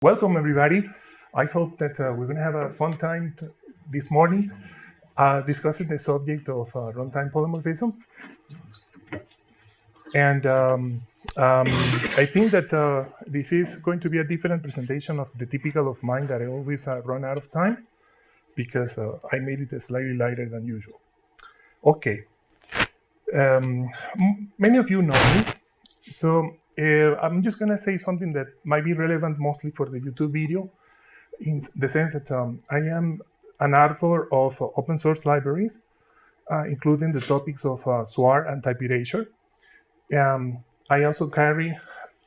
Welcome, everybody. I hope that we're going to have a fun time this morning discussing the subject of runtime polymorphism. And I think that this is going to be a different presentation of the typical of mine that I always run out of time because I made it slightly lighter than usual. Okay. Many of you know me. So I'm just going to say something that might be relevant mostly for the YouTube video, in the sense that I am an author of open source libraries, including the topics of SWAR and type erasure. I also carry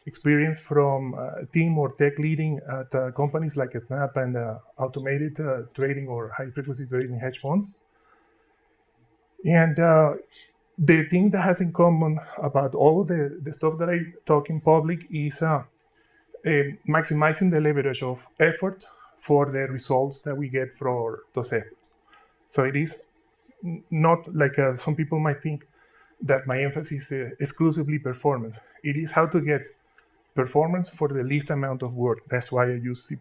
experience from team or tech leading at companies like Snap and automated trading or high frequency trading hedge funds. And the thing that has in common about all of the stuff that I talk in public is maximizing the leverage of effort for the results that we get for those efforts. So it is not like some people might think that my emphasis is exclusively performance. It is how to get performance for the least amount of work. That's why I use C++.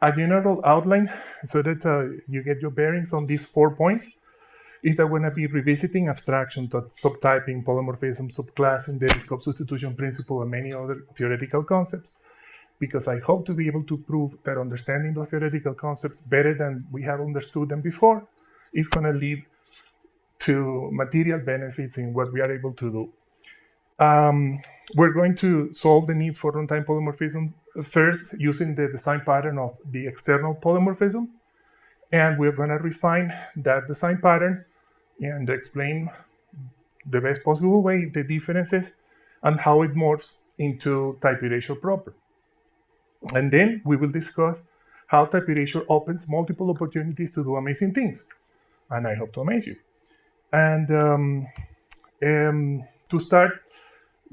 A general outline so that you get your bearings on these 4 points is that we're going to be revisiting abstraction, subtyping, polymorphism, subclassing, the scope substitution principle, and many other theoretical concepts, because I hope to be able to prove that understanding those theoretical concepts better than we have understood them before is going to lead to material benefits in what we are able to do. We're going to solve the need for runtime polymorphism first using the design pattern of the external polymorphism. And we're going to refine that design pattern and explain the best possible way the differences and how it morphs into type erasure proper. And then we will discuss how type erasure opens multiple opportunities to do amazing things. And I hope to amaze you. And to start,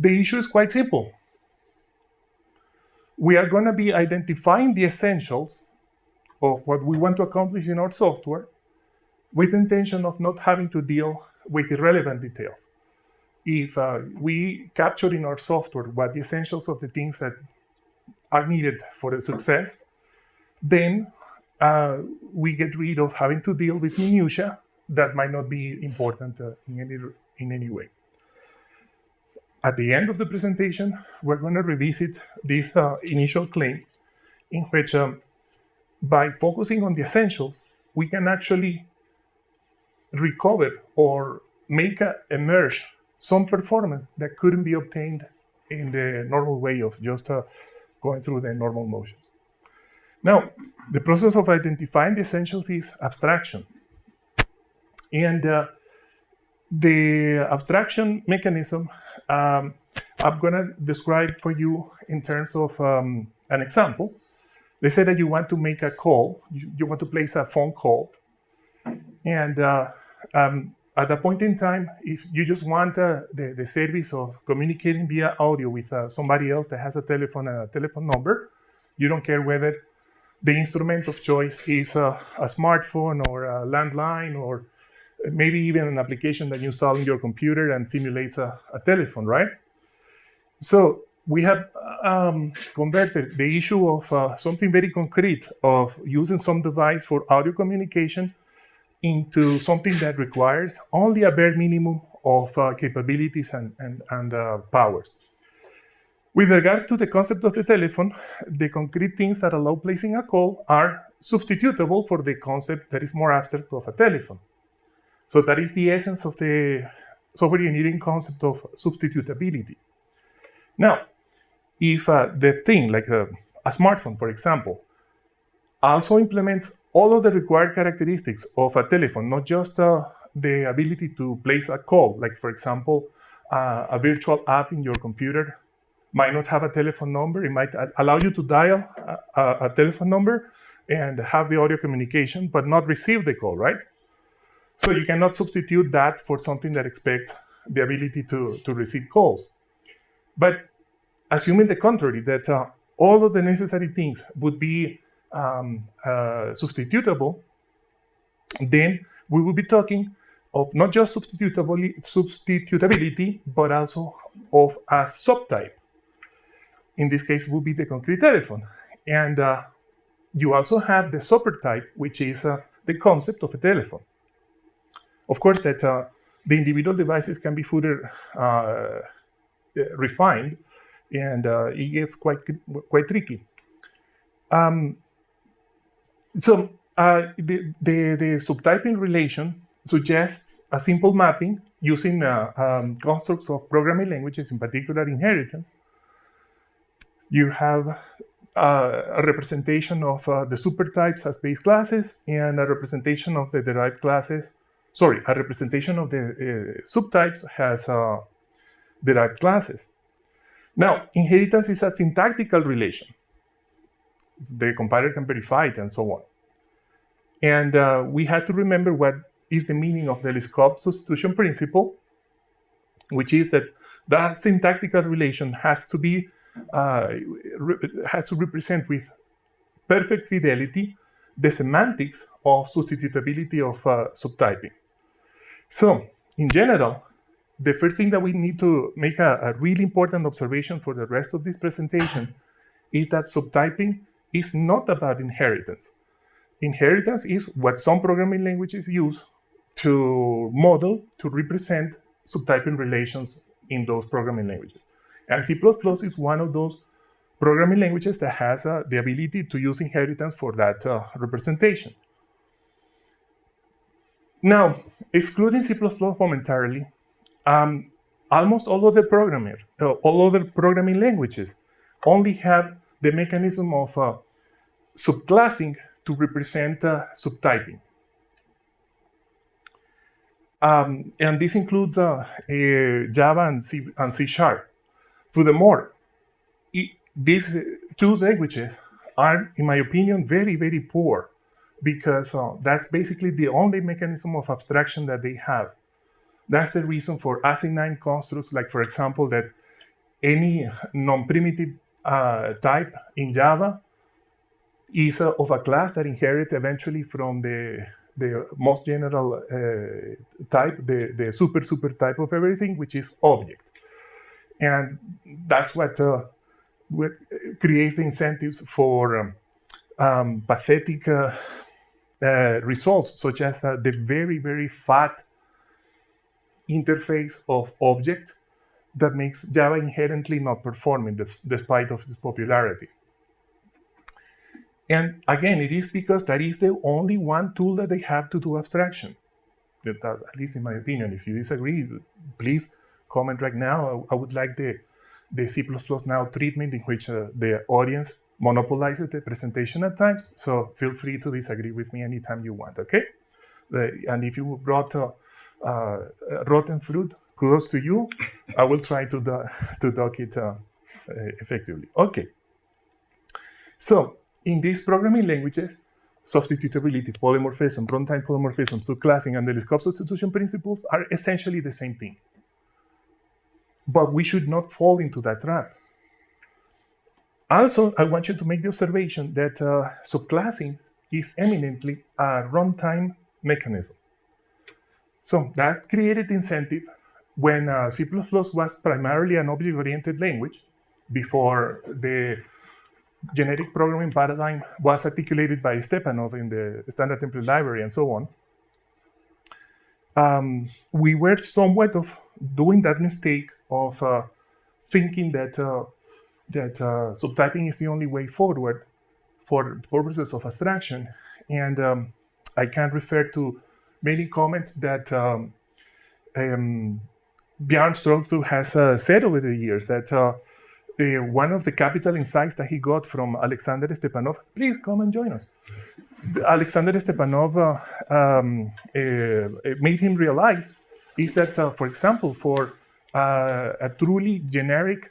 the issue is quite simple. We are going to be identifying the essentials of what we want to accomplish in our software with the intention of not having to deal with irrelevant details. If we capture in our software what the essentials of the things that are needed for the success, then we get rid of having to deal with minutiae that might not be important in any way. At the end of the presentation, we're going to revisit this initial claim in which by focusing on the essentials, we can actually recover or make emerge some performance that couldn't be obtained in the normal way of just going through the normal motions. Now, the process of identifying the essentials is abstraction. And the abstraction mechanism, I'm going to describe for you in terms of an example. Let's say that you want to make a call, you want to place a phone call, and at a point in time, if you just want the service of communicating via audio with somebody else that has a telephone number, you don't care whether the instrument of choice is a smartphone or a landline or maybe even an application that you install in your computer and simulates a telephone, right? So we have converted the issue of something very concrete of using some device for audio communication into something that requires only a bare minimum of capabilities and powers. With regards to the concept of the telephone, the concrete things that allow placing a call are substitutable for the concept that is more abstract of a telephone. So that is the essence of the software engineering concept of substitutability. Now, if the thing, like a smartphone, for example, also implements all of the required characteristics of a telephone, not just the ability to place a call, like, for example, a virtual app in your computer might not have a telephone number. It might allow you to dial a telephone number and have the audio communication, but not receive the call, right? So you cannot substitute that for something that expects the ability to receive calls. But assuming the contrary, that all of the necessary things would be substitutable, then we will be talking of not just substitutability, but also of a subtype. in this case, would be the concrete telephone. And you also have the supertype, which is the concept of a telephone. Of course, that the individual devices can be further refined, and it gets quite tricky. So the subtyping relation suggests a simple mapping using constructs of programming languages, in particular inheritance. You have a representation of the supertypes as base classes and a representation of the derived classes. Sorry, a representation of the subtypes has derived classes. Now, inheritance is a syntactical relation. The compiler can verify it and so on. And we had to remember what is the meaning of the scope substitution principle, which is that that syntactical relation has to be has to represent with perfect fidelity the semantics of substitutability of subtyping. So, in general, the first thing that we need to make a really important observation for the rest of this presentation is that subtyping is not about inheritance. Inheritance is what some programming languages use to model, to represent subtyping relations in those programming languages. And C++ is one of those programming languages that has the ability to use inheritance for that representation. Now, excluding C++ momentarily, almost all other programming languages only have the mechanism of subclassing to represent subtyping. And this includes Java and C#. Furthermore, these two languages are, in my opinion, very, very poor because that's basically the only mechanism of abstraction that they have. That's the reason for assigned constructs, like, for example, that any non-primitive type in Java is of a class that inherits eventually from the most general type, the super type of everything, which is object. And that's what creates the incentives for pathetic results, such as the very, very fat interface of object that makes Java inherently not performing despite of its popularity. And again, it is because that is the only one tool that they have to do abstraction, at least in my opinion. If you disagree, please comment right now. I would like the CppNow treatment in which the audience monopolizes the presentation at times. So feel free to disagree with me anytime you want, okay? And if you brought rotten fruit, kudos to you. I will try to dock it effectively. Okay. So in these programming languages, substitutability, polymorphism, runtime polymorphism, subclassing, and the scope substitution principles are essentially the same thing. But we should not fall into that trap. Also, I want you to make the observation that subclassing is eminently a runtime mechanism. So that created incentive when C++ was primarily an object-oriented language before the generic programming paradigm was articulated by CppNow in the standard template library and so on. We were somewhat of doing that mistake of thinking that subtyping is the only way forward for purposes of abstraction. And I can refer to many comments that Björn Strohtu has said over the years that one of the capital insights that he got from Alexander Stepanov, please come and join us. Alexander Stepanov made him realize is that, for example, for a truly generic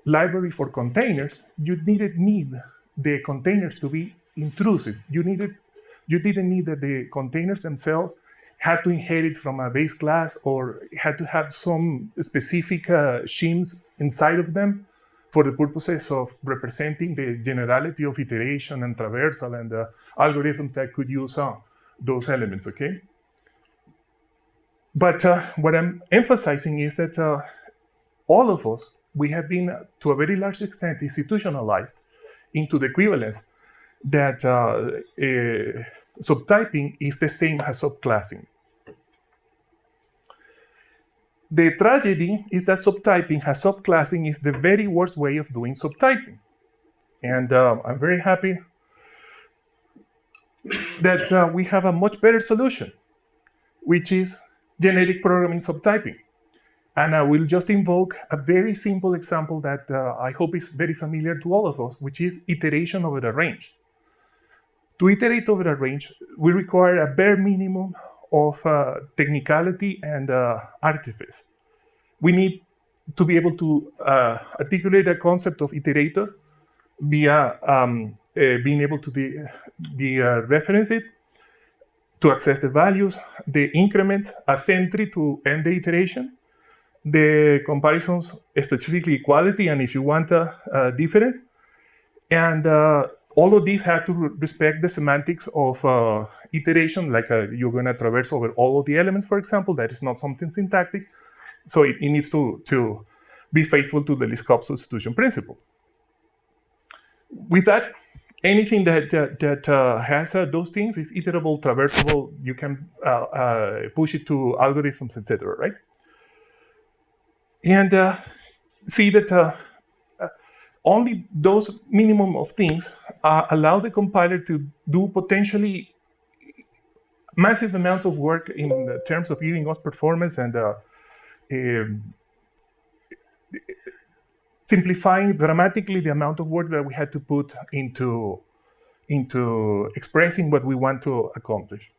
library for containers, you didn't need the containers to be intrusive. You didn't need that the containers themselves had to inherit from a base class or had to have some specific schemes inside of them for the purposes of representing the generality of iteration and traversal and the algorithms that could use those elements, okay? But what I'm emphasizing is that all of us we have been, to a very large extent, institutionalized into the equivalence that subtyping is the same as subclassing. The tragedy is that subtyping as subclassing is the very worst way of doing subtyping. And I'm very happy that we have a much better solution, which is generic programming subtyping. And I will just invoke a very simple example that I hope is very familiar to all of us, which is iteration over a range. To iterate over a range, we require a bare minimum of technicality and artifice. We need to be able to articulate a concept of iterator via being able to reference it, to access the values, the increments as entry to end the iteration, the comparisons, specifically equality, and if you want a difference. And all of these have to respect the semantics of iteration, like you're going to traverse over all of the elements, for example. That is not something syntactic. So it needs to be faithful to the Liskov substitution principle. With that, anything that has those things is iterable, traversable. You can push it to algorithms, etc., right? And see that only those minimum of things allow the compiler to do potentially massive amounts of work in terms of giving us performance and simplifying dramatically the amount of work that we had to put into expressing what we want to accomplish.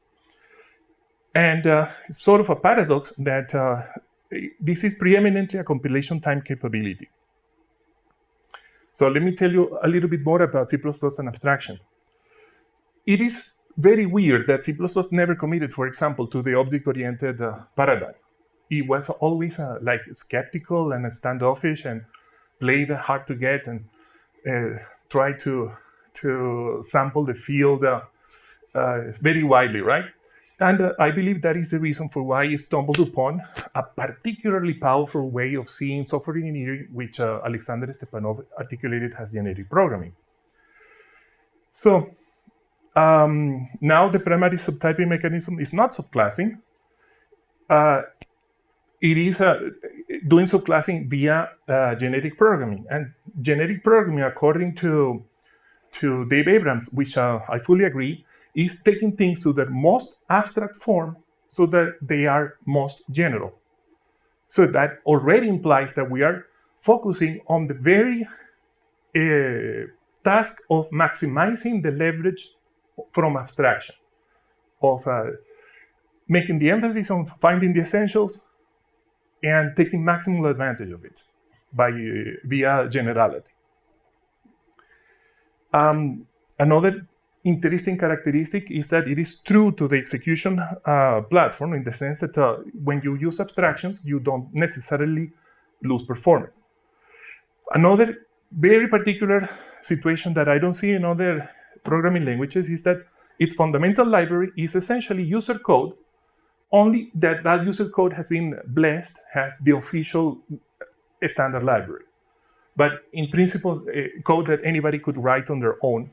And it's sort of a paradox that this is preeminently a compilation time capability. So let me tell you a little bit more about C++ and abstraction. It is very weird that C++ never committed, for example, to the object-oriented paradigm. It was always like skeptical and standoffish and played hard to get and tried to sample the field very widely, right? And I believe that is the reason for why it stumbled upon a particularly powerful way of seeing software engineering, which Alexander Stepanov articulated as generic programming. So now the primary subtyping mechanism is not subclassing. It is doing subclassing via generic programming. And generic programming, according to Dave Abrams, which I fully agree, is taking things to their most abstract form so that they are most general. So that already implies that we are focusing on the very task of maximizing the leverage from abstraction, of making the emphasis on finding the essentials and taking maximal advantage of it via generality. Another interesting characteristic is that it is true to the execution platform in the sense that when you use abstractions, you don't necessarily lose performance. Another very particular situation that I don't see in other programming languages is that its fundamental library is essentially user code, only that user code has been blessed as the official standard library. But in principle, code that anybody could write on their own.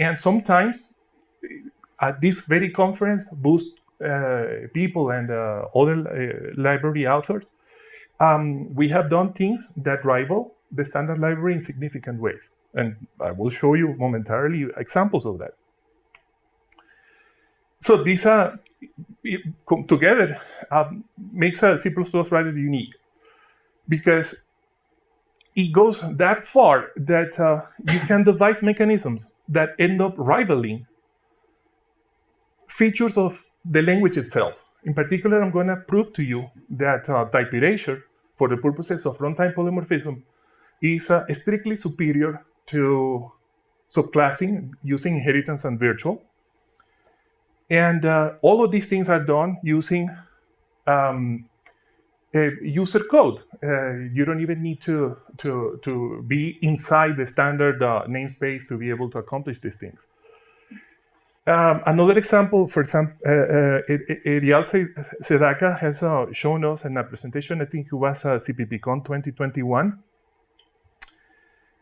And sometimes, at this very conference, Boost people and other library authors, we have done things that rival the standard library in significant ways. And I will show you momentarily examples of that. So these together makes C++ rather unique, because it goes that far that you can devise mechanisms that end up rivaling features of the language itself. In particular, I'm going to prove to you that type erasure, for the purposes of runtime polymorphism, is strictly superior to subclassing using inheritance and virtual. And all of these things are done using user code. You don't even need to be inside the standard namespace to be able to accomplish these things. Another example, for example, Eyal Sedaka has shown us in a presentation, I think it was CppCon 2021,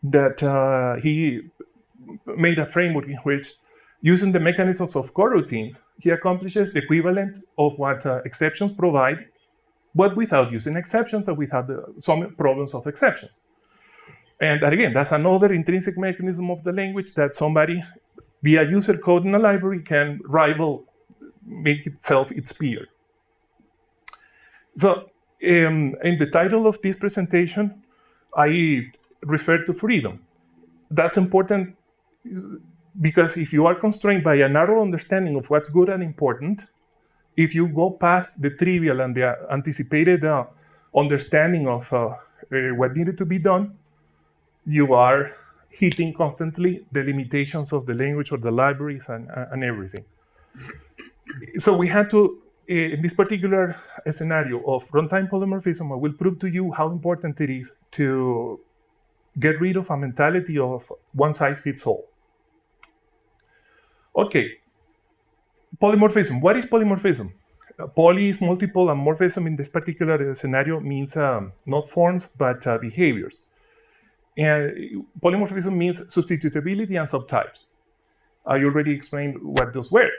that he made a framework in which, using the mechanisms of coroutines, he accomplishes the equivalent of what exceptions provide, but without using exceptions and without some problems of exceptions. And again, that's another intrinsic mechanism of the language that somebody, via user code in a library, can rival, make itself its peer. So in the title of this presentation, I refer to freedom. That's important because if you are constrained by a narrow understanding of what's good and important, if you go past the trivial and the anticipated understanding of what needed to be done, you are hitting constantly the limitations of the language or the libraries and everything. So we had to, in this particular scenario of runtime polymorphism, I will prove to you how important it is to get rid of a mentality of one size fits all. Okay, polymorphism. What is polymorphism? Poly is multiple, and morphism in this particular scenario means not forms, but behaviors. And polymorphism means substitutability and subtypes. I already explained what those were.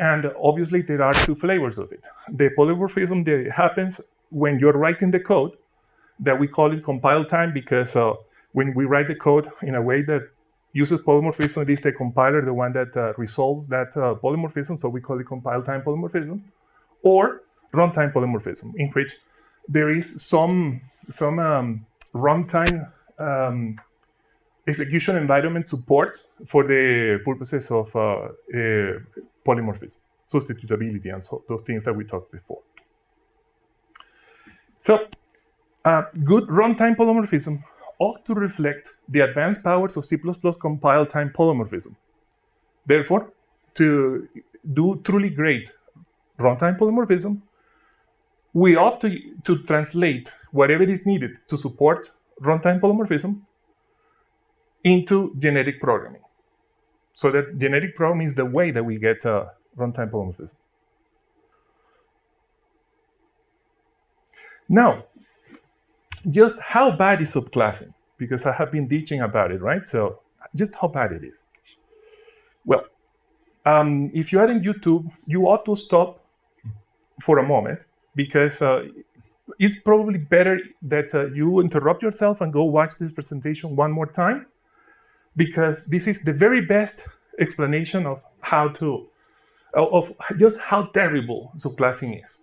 And obviously, there are two flavors of it. The polymorphism that happens when you're writing the code, that we call it compile time, because when we write the code in a way that uses polymorphism, it is the compiler, the one that resolves that polymorphism, so we call it compile time polymorphism, or runtime polymorphism, in which there is some runtime execution environment support for the purposes of polymorphism, substitutability, and so those things that we talked before. So, good runtime polymorphism ought to reflect the advanced powers of C++ compile time polymorphism. Therefore, to do truly great runtime polymorphism, we ought to translate whatever is needed to support runtime polymorphism into genetic programming. So that genetic programming is the way that we get runtime polymorphism. Now, just how bad is subclassing? Because I have been teaching about it, right? So just how bad it is. Well, if you are in YouTube, you ought to stop for a moment, because it's probably better that you interrupt yourself and go watch this presentation one more time, because this is the very best explanation of just how terrible subclassing is.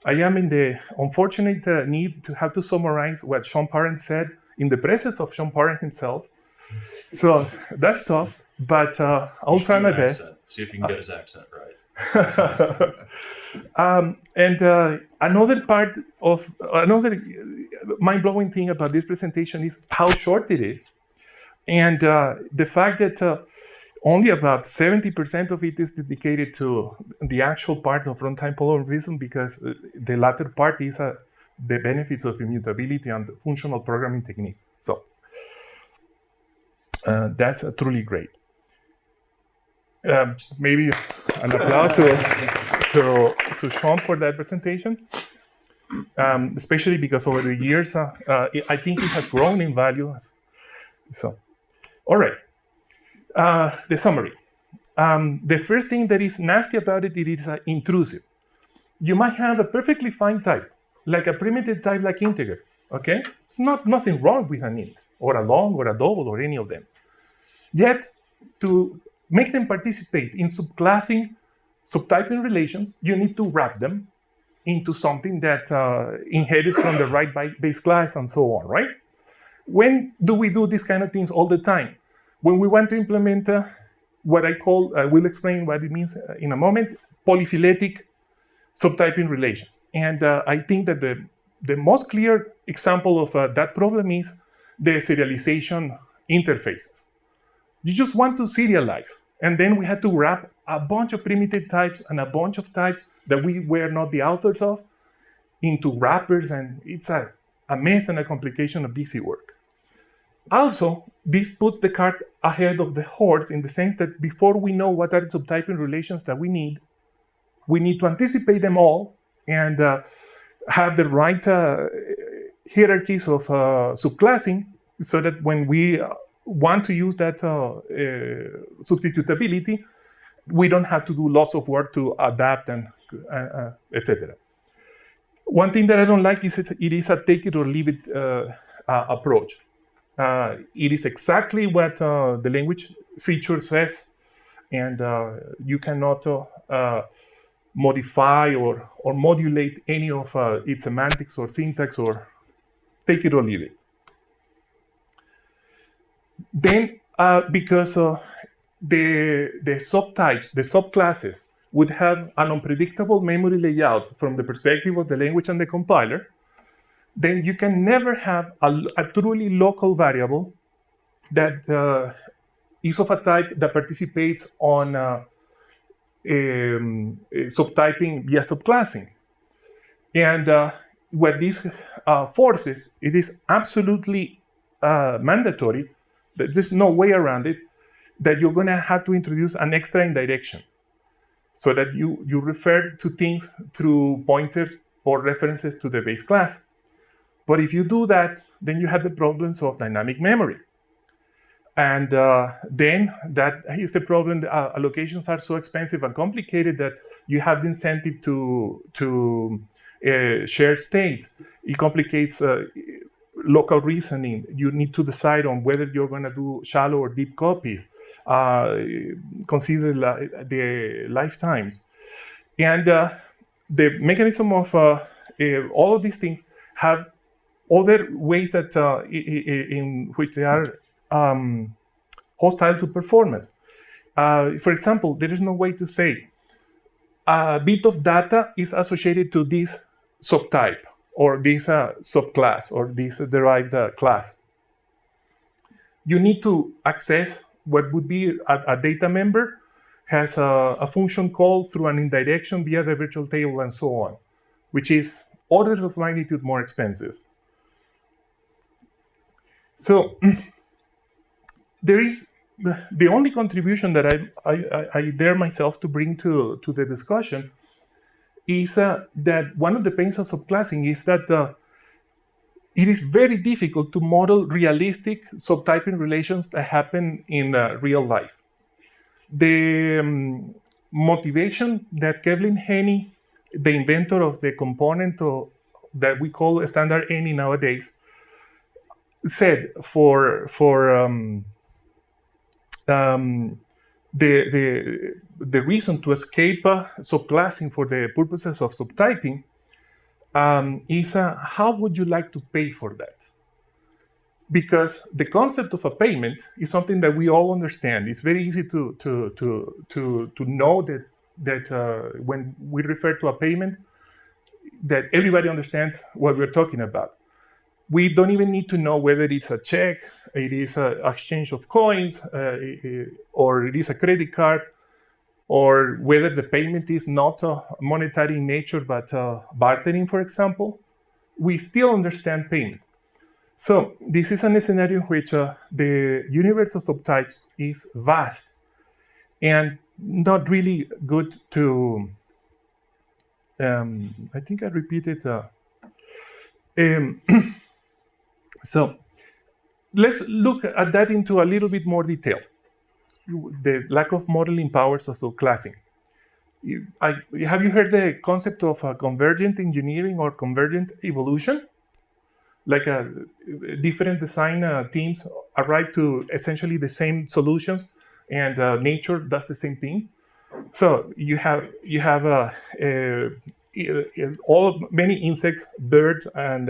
I am in the unfortunate need to have to summarize what Sean Parent said in the presence of Sean Parent himself. So that's tough, but I'll try my best. See if you can get his accent right. Another mind-blowing thing about this presentation is how short it is, and the fact that only about 70% of it is dedicated to the actual part of runtime polymorphism, because the latter part is the benefits of immutability and functional programming techniques. So that's truly great. Maybe an applause to Sean for that presentation, especially because over the years, I think it has grown in value. So, all right. The summary. The first thing that is nasty about it is intrusive. You might have a perfectly fine type, like a primitive type like integer, okay? It's nothing wrong with an int, or a long, or a double, or any of them. Yet, to make them participate in subtyping relations, you need to wrap them into something that inherits from the right base class and so on, right? When do we do these kind of things? All the time. When we want to implement what I call, I will explain what it means in a moment, polyphyletic subtyping relations. And I think that the most clear example of that problem is the serialization interfaces. You just want to serialize. And then we had to wrap a bunch of primitive types and a bunch of types that we were not the authors of into wrappers. And it's a mess and a complication of Busywork. Also, this puts the cart ahead of the horse in the sense that before we know what are the subtyping relations that we need to anticipate them all and have the right hierarchies of subclassing so that when we want to use that substitutability, we don't have to do lots of work to adapt and etc. One thing that I don't like is it is a take it or leave it approach. It is exactly what the language feature says, and you cannot modify or modulate any of its semantics or syntax, or take it or leave it. Then, because the subtypes, the subclasses, would have an unpredictable memory layout from the perspective of the language and the compiler, then you can never have a truly local variable that is of a type that participates on subtyping via subclassing. And what this forces, it is absolutely mandatory, that there's no way around it, that you're going to have to introduce an extra indirection, so that you refer to things through pointers or references to the base class. But if you do that, then you have the problems of dynamic memory. And then that is the problem. Allocations are so expensive and complicated that you have the incentive to share state. It complicates local reasoning. You need to decide on whether you're going to do shallow or deep copies. Consider the lifetimes. And the mechanism of all of these things have other ways that in which they are hostile to performance. For example, there is no way to say a bit of data is associated to this subtype or this subclass or this derived class. You need to access what would be a data member, has a function called through an indirection via the virtual table and so on, which is orders of magnitude more expensive. So there is the only contribution that I dare myself to bring to the discussion is that one of the pains of subclassing is that it is very difficult to model realistic subtyping relations that happen in real life. The motivation that Kevin Henny, the inventor of the component that we call standard any nowadays, said for the reason to escape subclassing for the purposes of subtyping is how would you like to pay for that? Because the concept of a payment is something that we all understand. It's very easy to know that when we refer to a payment, that everybody understands what we're talking about. We don't even need to know whether it's a check, it is an exchange of coins, or it is a credit card, or whether the payment is not monetary in nature, but bartering, for example. We still understand payment. So this is a scenario in which the universe of subtypes is vast and not really good to, I think I repeated. So let's look at that into a little bit more detail. The lack of modeling powers of subclassing. Have you heard the concept of convergent engineering or convergent evolution? Like different design teams arrive to essentially the same solutions, and nature does the same thing. So you have many insects, birds, and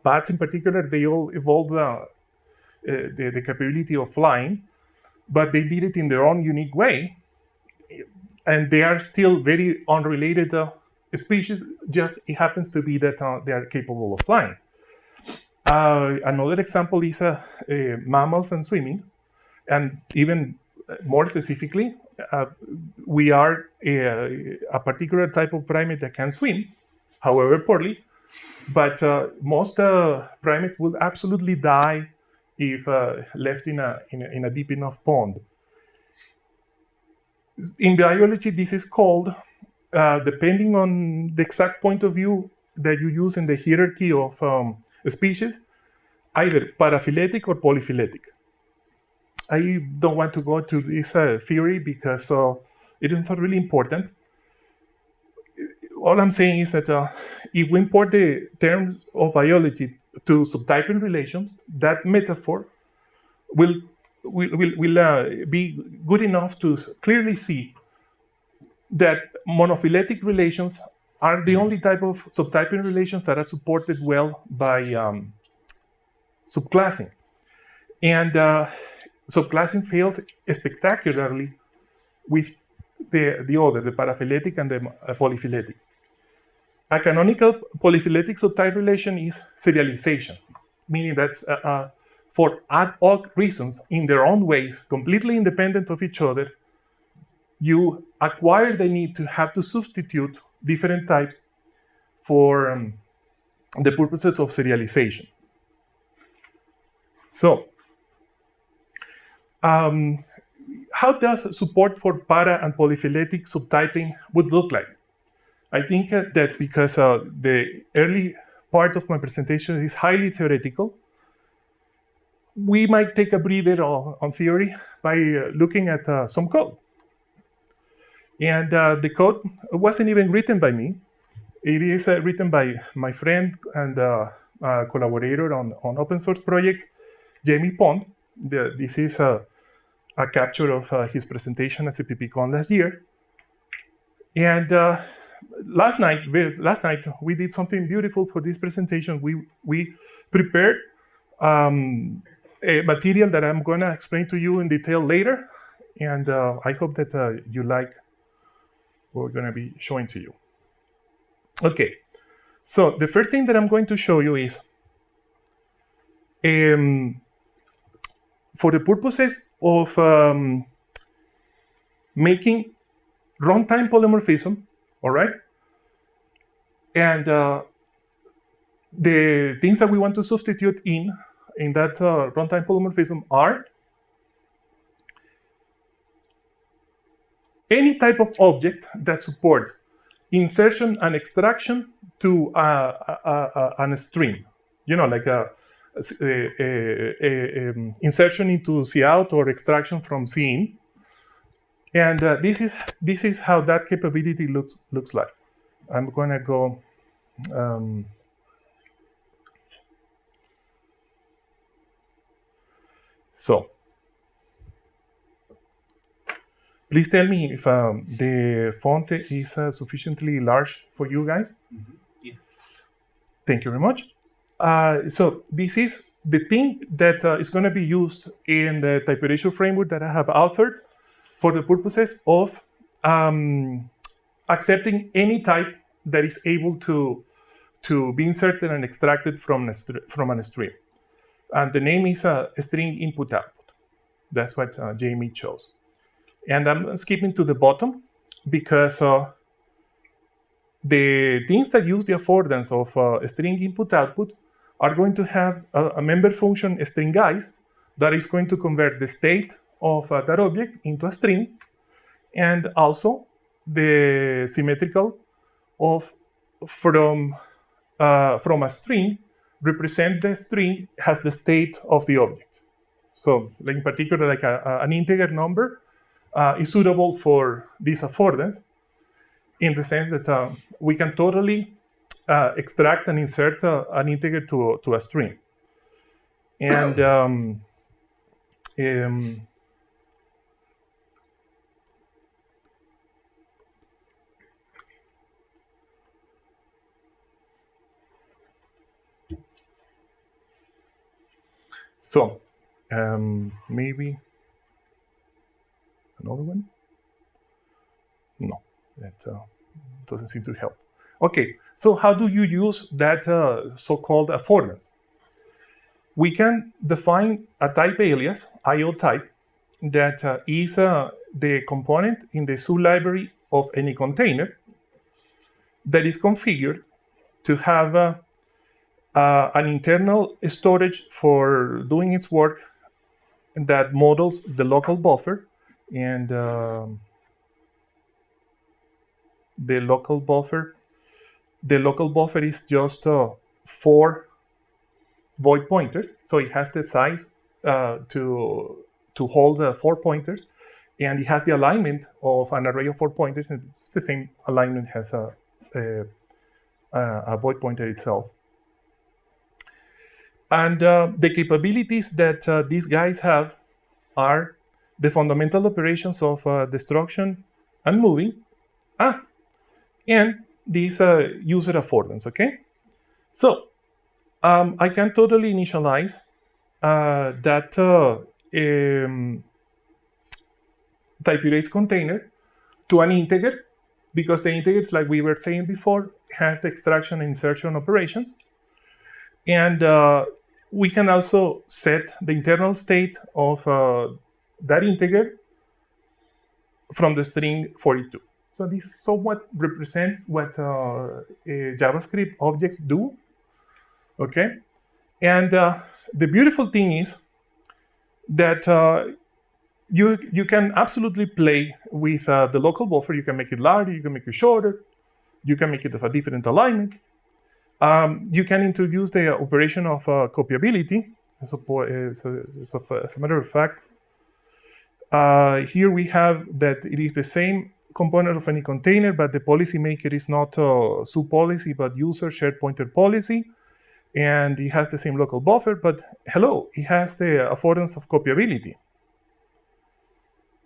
bats in particular. They all evolved the capability of flying, but they did it in their own unique way, and they are still very unrelated species. Just it happens to be that they are capable of flying. Another example is mammals and swimming, and even more specifically, we are a particular type of primate that can swim, however poorly, but most primates will absolutely die if left in a deep enough pond. In biology, this is called, depending on the exact point of view that you use in the hierarchy of species, either paraphyletic or polyphyletic. I don't want to go to this theory because it is not really important. All I'm saying is that if we import the terms of biology to subtyping relations, that metaphor will be good enough to clearly see that monophyletic relations are the only type of subtyping relations that are supported well by subclassing. And subclassing fails spectacularly with the paraphyletic and the polyphyletic. A canonical polyphyletic subtype relation is serialization, meaning that's for ad hoc reasons, in their own ways, completely independent of each other, you acquire the need to have to substitute different types for the purposes of serialization. So, how does support for para and polyphyletic subtyping would look like? I think that because the early part of my presentation is highly theoretical, we might take a breather on theory by looking at some code. And the code wasn't even written by me. It is written by my friend and collaborator on open source projects, Jamie Pond. This is a capture of his presentation at CppCon last year. And last night we did something beautiful for this presentation. We prepared a material that I'm going to explain to you in detail later. And I hope that you like what we're going to be showing to you. Okay, so the first thing that I'm going to show you is for the purposes of making runtime polymorphism, all right? And the things that we want to substitute in that runtime polymorphism are any type of object that supports insertion and extraction to a string, you know, like a insertion into cout or extraction from cin. And this is how that capability looks like. I'm going to go. So, please tell me if the font is sufficiently large for you guys. Mm-hmm. Yeah. Thank you very much. So this is the thing that is going to be used in the type erasure framework that I have authored for the purposes of accepting any type that is able to be inserted and extracted from a string. And the name is string input output. That's what Jamie chose. And I'm skipping to the bottom because the things that use the affordance of string input output are going to have a member function string guys that is going to convert the state of that object into a string, and also the symmetrical of from a string represent the string has the state of the object. So in particular, like an integer number is suitable for this affordance in the sense that we can totally extract and insert an integer to a string. And so maybe another one? No, that doesn't seem to help. Okay, so how do you use that so-called affordance? We can define a type alias, IO type, that is the component in the sublibrary of any container that is configured to have an internal storage for doing its work that models the local buffer, and the local buffer is just 4 void pointers. So it has the size to hold 4 pointers, and it has the alignment of an array of 4 pointers, and it's the same alignment as a void pointer itself. And the capabilities that these guys have are the fundamental operations of destruction and moving, and these user affordance, okay? So I can totally initialize that type erase container to an integer, because the integers, like we were saying before, has the extraction and insertion operations. And we can also set the internal state of that integer from the string 42. So this somewhat represents what JavaScript objects do, okay? And the beautiful thing is that you can absolutely play with the local buffer. You can make it larger, you can make it shorter, you can make it of a different alignment. You can introduce the operation of copiability. As a matter of fact, here we have that it is the same component of any container, but the policy maker is not subpolicy, but user shared pointer policy. And it has the same local buffer, but hello, it has the affordance of copiability.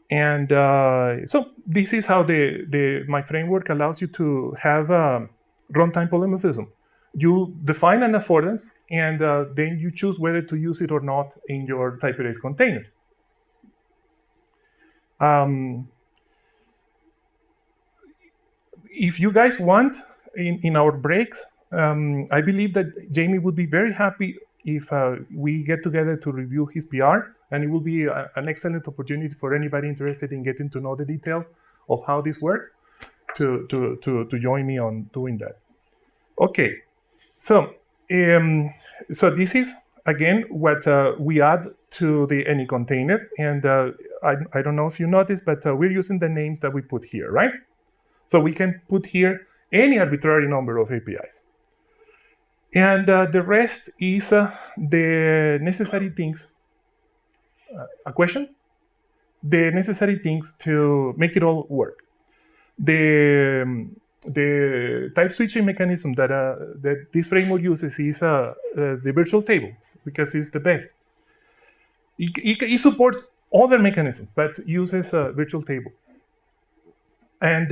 And so this is how my framework allows you to have runtime polymorphism. You define an affordance, and then you choose whether to use it or not in your type erase containers. If you guys want, in our breaks, I believe that Jamie would be very happy if we get together to review his PR, and it will be an excellent opportunity for anybody interested in getting to know the details of how this works to join me on doing that. Okay, so this is again what we add to the any container, and I don't know if you noticed, but we're using the names that we put here, right? So we can put here any arbitrary number of APIs. And the rest is the necessary things. A question? The necessary things to make it all work. The type switching mechanism that this framework uses is the virtual table, because it's the best. It supports other mechanisms, but uses a virtual table. And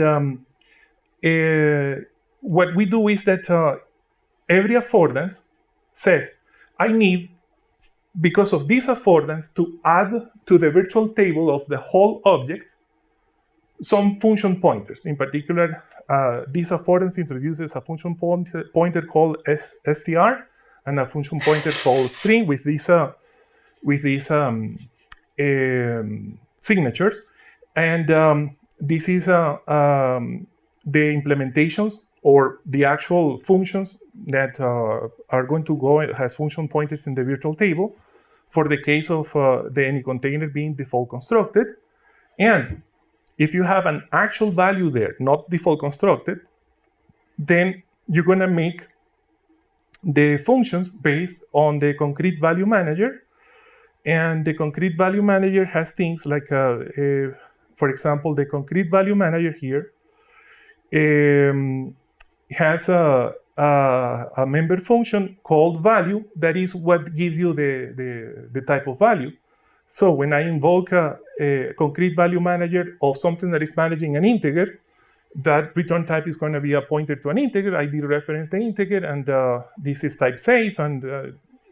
what we do is that every affordance says, I need, because of this affordance, to add to the virtual table of the whole object some function pointers. In particular, this affordance introduces a function pointer called str and a function pointer called string with these signatures. And this is the implementations or the actual functions that are going to go as function pointers in the virtual table for the case of the any container being default constructed. And if you have an actual value there, not default constructed, then you're going to make the functions based on the concrete value manager. And the concrete value manager has things like, for example, the concrete value manager here has a member function called value that is what gives you the type of value. So when I invoke a concrete value manager of something that is managing an integer, that return type is going to be a pointer to an integer. I did reference the integer, and this is type safe, and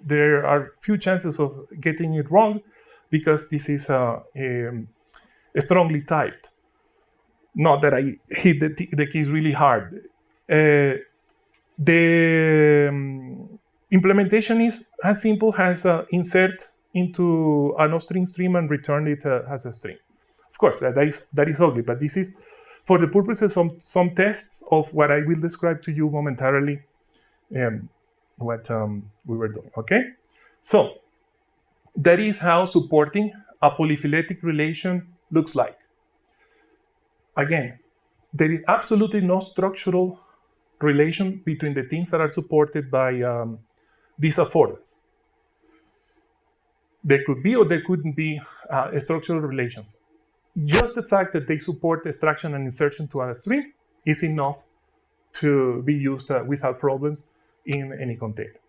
there are few chances of getting it wrong because this is strongly typed. Not that I hit the keys really hard. The implementation is as simple as insert into an string stream and return it as a string. Of course, that is ugly, but this is for the purposes of some tests of what I will describe to you momentarily, what we were doing, okay? So that is how supporting a polyphyletic relation looks like. Again, there is absolutely no structural relation between the things that are supported by this affordance. there could be or there couldn't be structural relations. Just the fact that they support extraction and insertion to a string is enough to be used without problems in any container.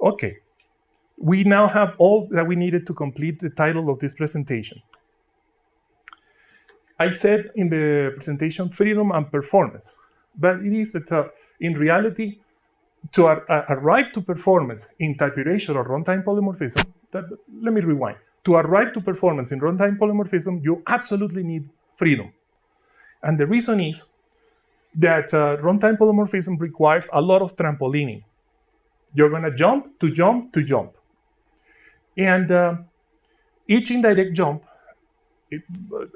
Okay, we now have all that we needed to complete the title of this presentation. I said in the presentation freedom and performance, but it is that in reality, to arrive to performance in type erasure or runtime polymorphism, let me rewind. To arrive to performance in runtime polymorphism, you absolutely need freedom. And the reason is that runtime polymorphism requires a lot of trampolining. You're going to jump to jump to jump. And each indirect jump,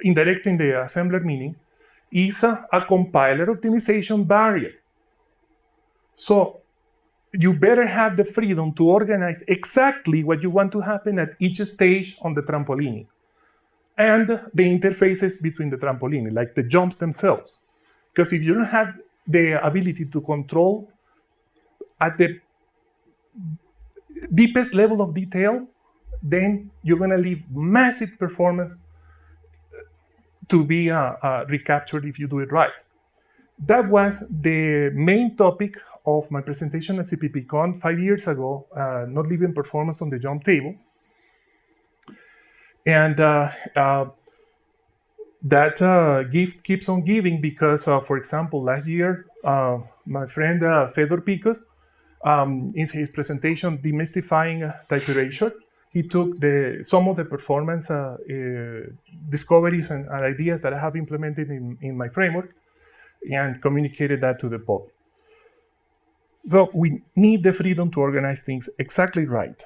indirect in the assembler meaning, is a compiler optimization barrier. So you better have the freedom to organize exactly what you want to happen at each stage on the trampoline and the interfaces between the trampoline, like the jumps themselves. Because if you don't have the ability to control at the deepest level of detail, then you're going to leave massive performance to be recaptured if you do it right. That was the main topic of my presentation at CppCon 5 years ago, not leaving performance on the jump table. And that gift keeps on giving because, for example, last year, my friend Fedor Picos, in his presentation, Demystifying Type Erasure, he took some of the performance discoveries and ideas that I have implemented in my framework and communicated that to the public. So we need the freedom to organize things exactly right.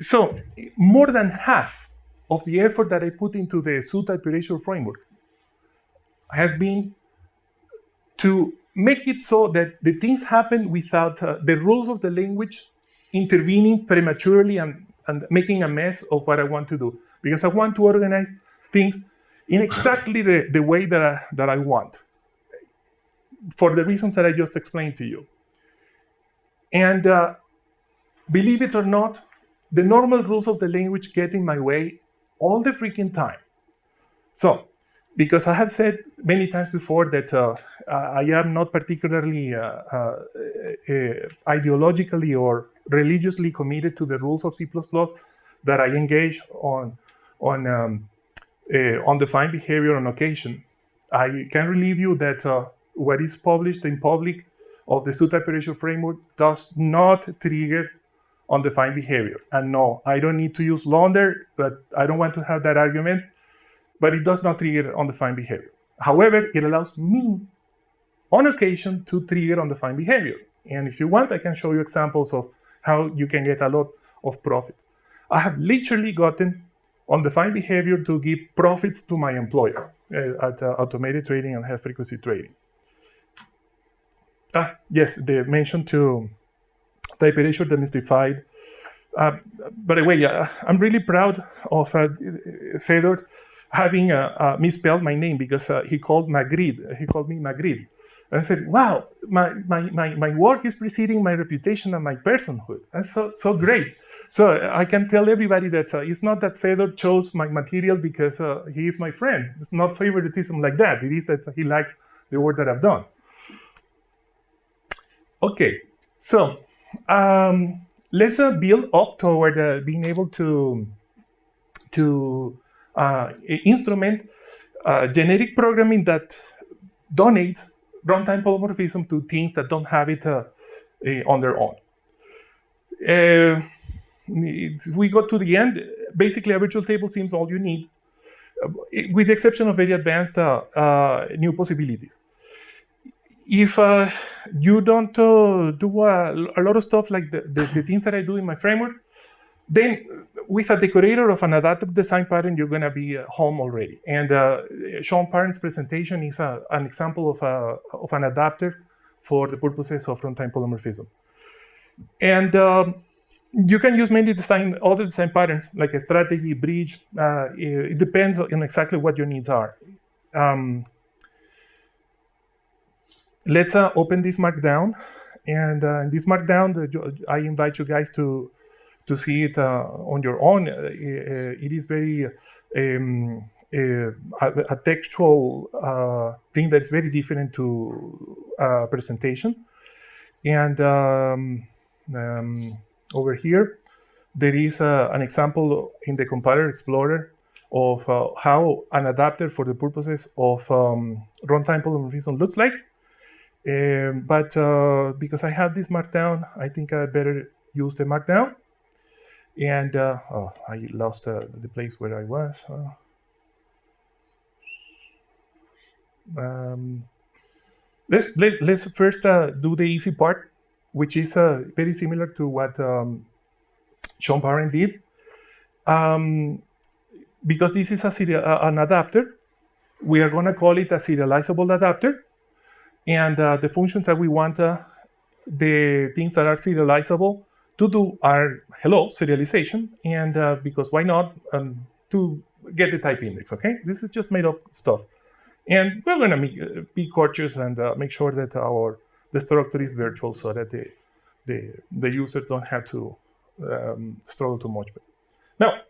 So more than half of the effort that I put into the Type Erasure framework has been to make it so that the things happen without the rules of the language intervening prematurely and making a mess of what I want to do. Because I want to organize things in exactly the way that I want, for the reasons that I just explained to you. And believe it or not, the normal rules of the language get in my way all the freaking time. So, because I have said many times before that I am not particularly ideologically or religiously committed to the rules of C++, that I engage on defined behavior on occasion, I can relieve you that what is published in public of the Type Erasure framework does not trigger undefined behavior. And no, I don't need to use launder, but I don't want to have that argument, but it does not trigger undefined behavior. However, it allows me, on occasion, to trigger undefined behavior. And if you want, I can show you examples of how you can get a lot of profit. I have literally gotten undefined behavior to give profits to my employer at automated trading and high frequency trading. Yes, the mention to Type Erasure Demystified. By the way, I'm really proud of Fedor having misspelled my name because he called Madrid. He called me Madrid. And I said, wow, my work is preceding my reputation and my personhood. That's so great. So I can tell everybody that it's not that Fedor chose my material because he is my friend. It's not favoritism like that. It is that he liked the work that I've done. Okay, so let's build up toward being able to instrument generic programming that donates runtime polymorphism to things that don't have it on their own. We got to the end. Basically, a virtual table seems all you need, with the exception of very advanced new possibilities. If you don't do a lot of stuff like the things that I do in my framework, then with a decorator of an adaptive design pattern, you're going to be home already. And Sean Parent's presentation is an example of an adapter for the purposes of runtime polymorphism. And you can use many other design patterns, like a strategy, bridge. It depends on exactly what your needs are. Let's open this markdown And in this markdown, I invite you guys to see it on your own. It is very a textual thing that is very different to presentation. And over here, there is an example in the Compiler Explorer of how an adapter for the purposes of runtime polymorphism looks like. But because I have this markdown, I think I better use the markdown. And oh, I lost the place where I was. Let's first do the easy part, which is very similar to what Sean Parent did. Because this is an adapter, we are going to call it a serializable adapter. And the functions that we want, the things that are serializable to do are, hello, serialization. And because why not, to get the type index, okay? This is just made up stuff. And we're going to be cautious and make sure that the structure is virtual so that the users don't have to struggle too much. Now,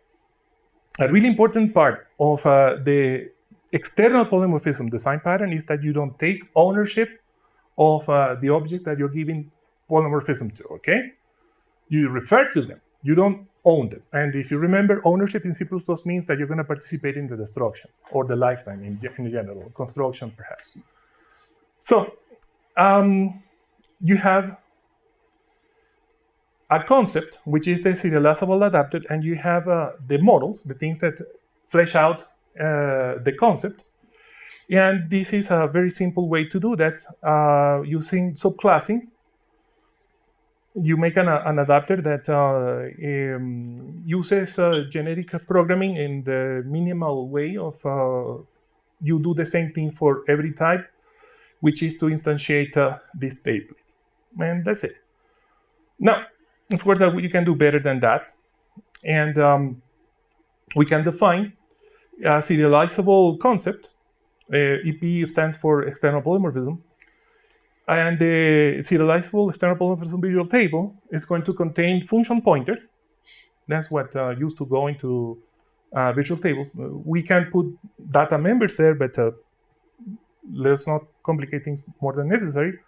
a really important part of the external polymorphism design pattern is that you don't take ownership of the object that you're giving polymorphism to, okay? You refer to them. You don't own them. And if you remember, ownership in C++ means that you're going to participate in the destruction or the lifetime in general, construction perhaps. So you have a concept, which is the serializable adapter, and you have the models, the things that flesh out the concept. And this is a very simple way to do that using subclassing. You make an adapter that uses generic programming in the minimal way of you do the same thing for every type, which is to instantiate this table. And that's it. Now, of course, you can do better than that. And we can define a serializable concept. EP stands for external polymorphism. And the serializable external polymorphism visual table is going to contain function pointers. That's what used to go into visual tables. We can put data members there, but let's not complicate things more than necessary.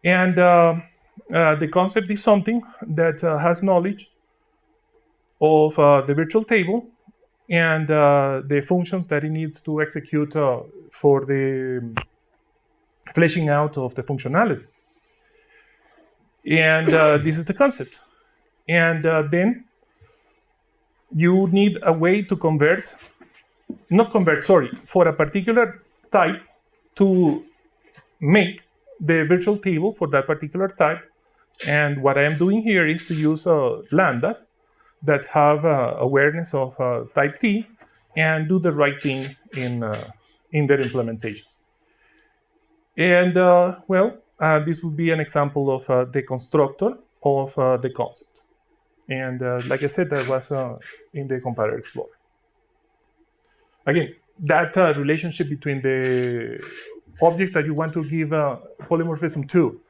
And the concept is something that has knowledge of the virtual table and the functions that it needs to execute for the fleshing out of the functionality. And this is the concept. And then you need a way to for a particular type to make the virtual table for that particular type. And what I am doing here is to use lambdas that have awareness of type T and do the right thing in their implementations. And this would be an example of the constructor of the concept. And like I said, that was in the Compiler Explorer. Again, that relationship between the object that you want to give polymorphism to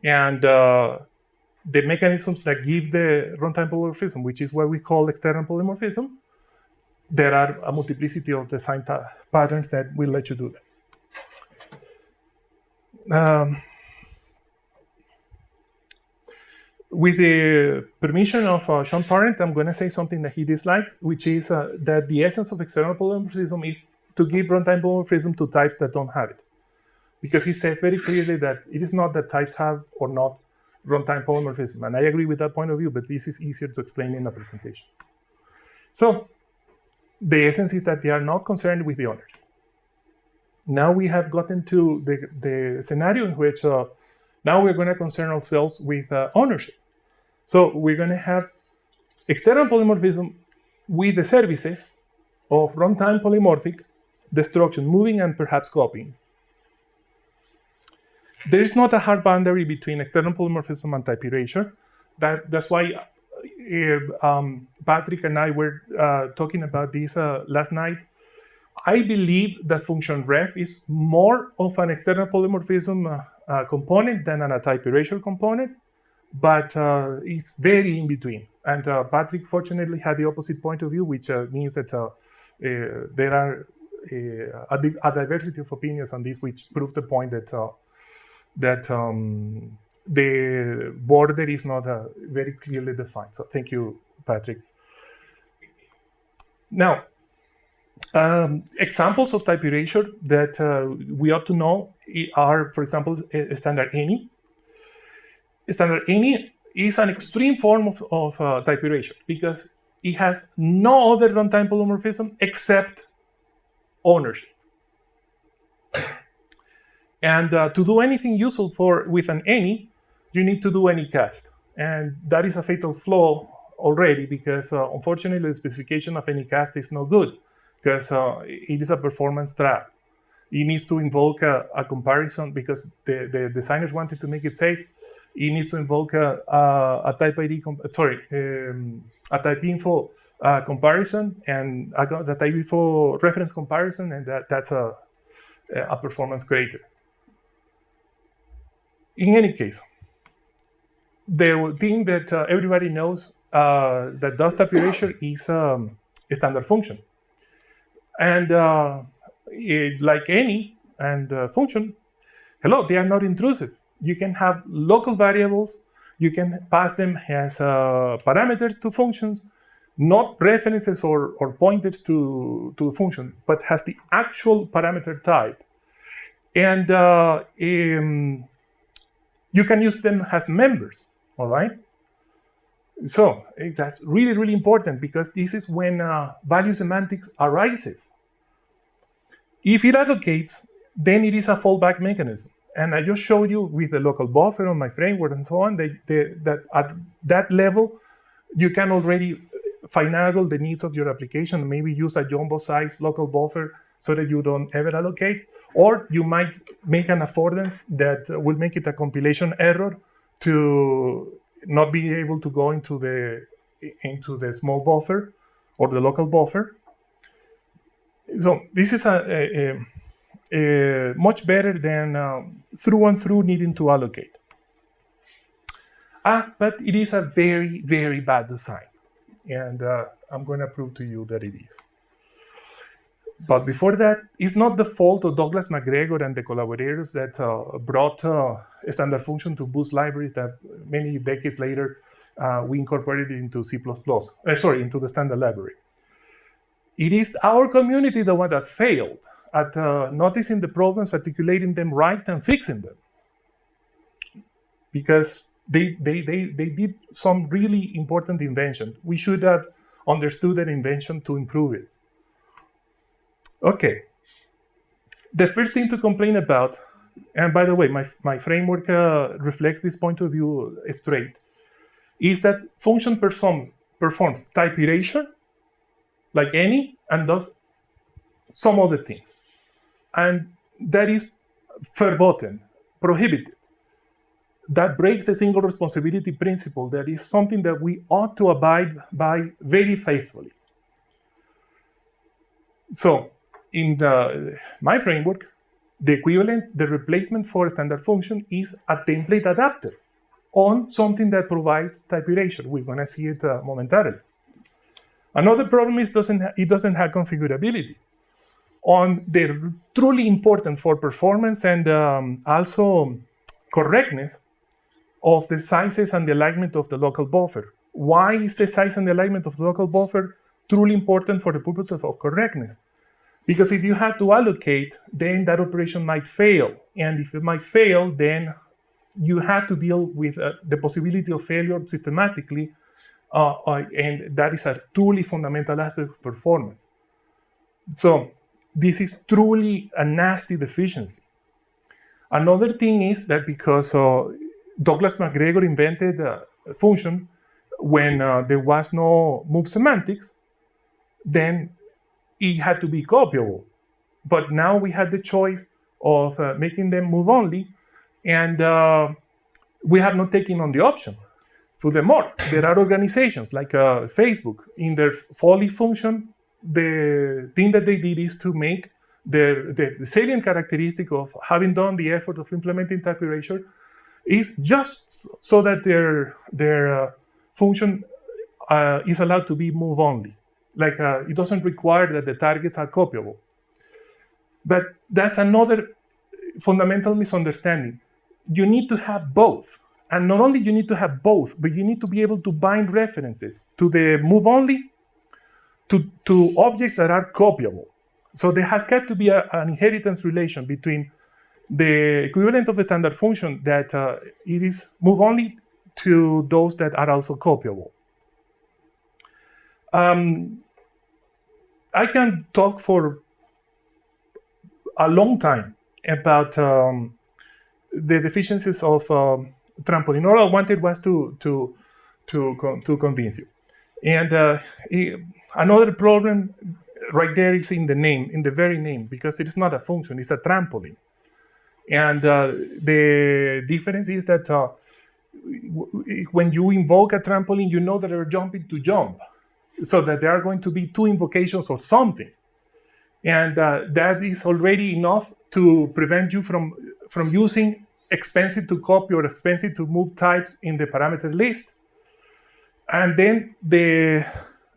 and the mechanisms that give the runtime polymorphism, which is what we call external polymorphism, there are a multiplicity of design patterns that will let you do that. With the permission of Sean Parent, I'm going to say something that he dislikes, which is that the essence of external polymorphism is to give runtime polymorphism to types that don't have it. Because he says very clearly that it is not that types have or not runtime polymorphism. And I agree with that point of view, but this is easier to explain in a presentation. So the essence is that they are not concerned with the owner. Now we have gotten to the scenario in which now we're going to concern ourselves with ownership. So we're going to have external polymorphism with the services of runtime polymorphic, destruction, moving, and perhaps copying. There is not a hard boundary between external polymorphism and type erasure. That's why Patrick and I were talking about this last night. I believe that function ref is more of an external polymorphism component than a type erasure component, but it's very in between. And Patrick fortunately had the opposite point of view, which means that there are a diversity of opinions on this, which proves the point that the border is not very clearly defined. So thank you, Patrick. Now, examples of type erasure that we ought to know are, for example, standard any. Standard any is an extreme form of type erasure because it has no other runtime polymorphism except ownership. And to do anything useful with an any, you need to do any cast. And that is a fatal flaw already because unfortunately the specification of any cast is no good because it is a performance trap. It needs to invoke a comparison because the designers wanted to make it safe. It needs to invoke a type ID, a type info comparison and the type info reference comparison, and that's a performance creator. In any case, the thing that everybody knows that does type erasure is a standard function. And like any and function, they are not intrusive. You can have local variables. You can pass them as parameters to functions, not references or pointers to the function, but has the actual parameter type. And you can use them as members, all right? So that's really, really important because this is when value semantics arises. If it allocates, then it is a fallback mechanism. And I just showed you with the local buffer on my framework and so on, that at that level, you can already finagle the needs of your application, maybe use a jumbo-sized local buffer so that you don't ever allocate, or you might make an affordance that will make it a compilation error to not be able to go into the small buffer or the local buffer. So this is much better than through and through needing to allocate. But it is a very, very bad design. And I'm going to prove to you that it is. But before that, it's not the fault of Douglas McGregor and the collaborators that brought a standard function to Boost libraries that many decades later we incorporated into into the standard library. It is our community, the one that failed at noticing the problems, articulating them right, and fixing them. Because they did some really important invention. We should have understood that invention to improve it. Okay. The first thing to complain about, and by the way, my framework reflects this point of view straight, is that function performs type erasure, like any, and does some other things. And that is verboten, prohibited. That breaks the single responsibility principle. That is something that we ought to abide by very faithfully. So, in my framework, the equivalent, the replacement for a standard function is a template adapter on something that provides type erasure. We're going to see it momentarily. Another problem is it doesn't have configurability. On the truly important for performance and also correctness of the sizes and the alignment of the local buffer. Why is the size and the alignment of the local buffer truly important for the purposes of correctness? Because if you have to allocate, then that operation might fail. And if it might fail, then you have to deal with the possibility of failure systematically. And that is a truly fundamental aspect of performance. So this is truly a nasty deficiency. Another thing is that because Douglas McGregor invented a function when there was no move semantics, then it had to be copyable. But now we had the choice of making them move only, and we have not taken on the option. Furthermore, there are organizations like Facebook. In their folly function, the thing that they did is to make the salient characteristic of having done the effort of implementing type erasure is just so that their function is allowed to be move only. Like it doesn't require that the targets are copyable. But that's another fundamental misunderstanding. You need to have both. And not only you need to have both, but you need to be able to bind references to the move only to objects that are copyable. So there has got to be an inheritance relation between the equivalent of a standard function that it is move only to those that are also copyable. I can talk for a long time about the deficiencies of trampoline. All I wanted was to convince you. And another problem right there is in the name, in the very name, because it is not a function, it's a trampoline. And the difference is that when you invoke a trampoline, you know that you're jumping to jump, so that there are going to be two invocations of something. And that is already enough to prevent you from using expensive to copy or expensive to move types in the parameter list. And then the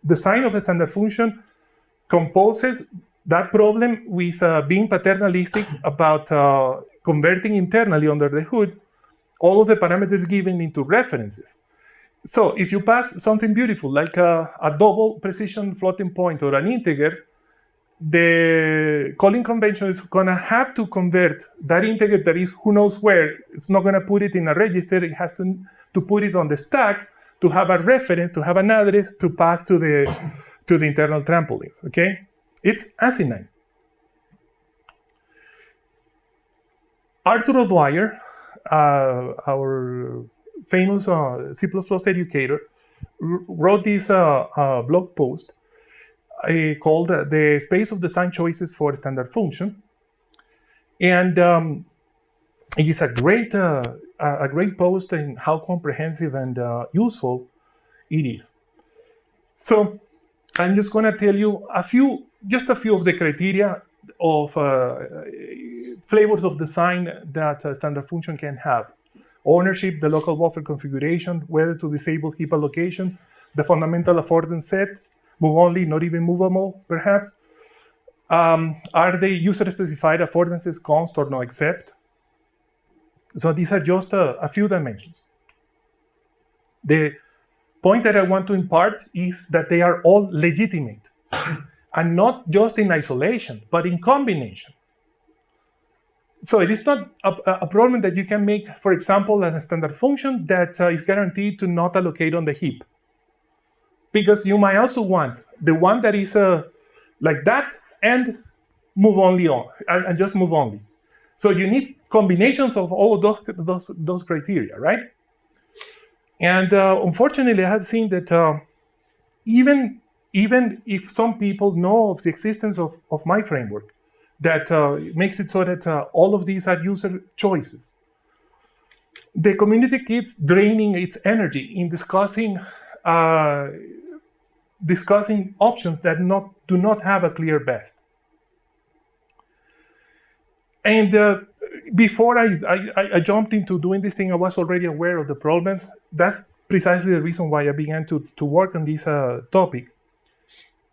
design of a standard function composes that problem with being paternalistic about converting internally under the hood all of the parameters given into references. So if you pass something beautiful like a double precision floating point or an integer, the calling convention is going to have to convert that integer that is who knows where. It's not going to put it in a register. It has to put it on the stack to have a reference, to have an address to pass to the internal trampolines, okay? It's asinine. Arthur O'Dwyer, our famous C++ educator, wrote this blog post called The Space of Design Choices for a Standard Function. And it is a great post in how comprehensive and useful it is. So I'm just going to tell you just a few of the criteria of flavors of design that a standard function can have. Ownership, the local buffer configuration, whether to disable heap allocation, the fundamental affordance set, move only, not even movable, perhaps. Are the user-specified affordances const or no except? So these are just a few dimensions. The point that I want to impart is that they are all legitimate, and not just in isolation, but in combination. So it is not a problem that you can make, for example, a standard function that is guaranteed to not allocate on the heap. Because you might also want the one that is like that and move only on, and just move only. So you need combinations of all those criteria, right? And unfortunately, I have seen that even if some people know of the existence of my framework, that makes it so that all of these are user choices, the community keeps draining its energy in discussing options that do not have a clear best. And before I jumped into doing this thing, I was already aware of the problems. That's precisely the reason why I began to work on this topic.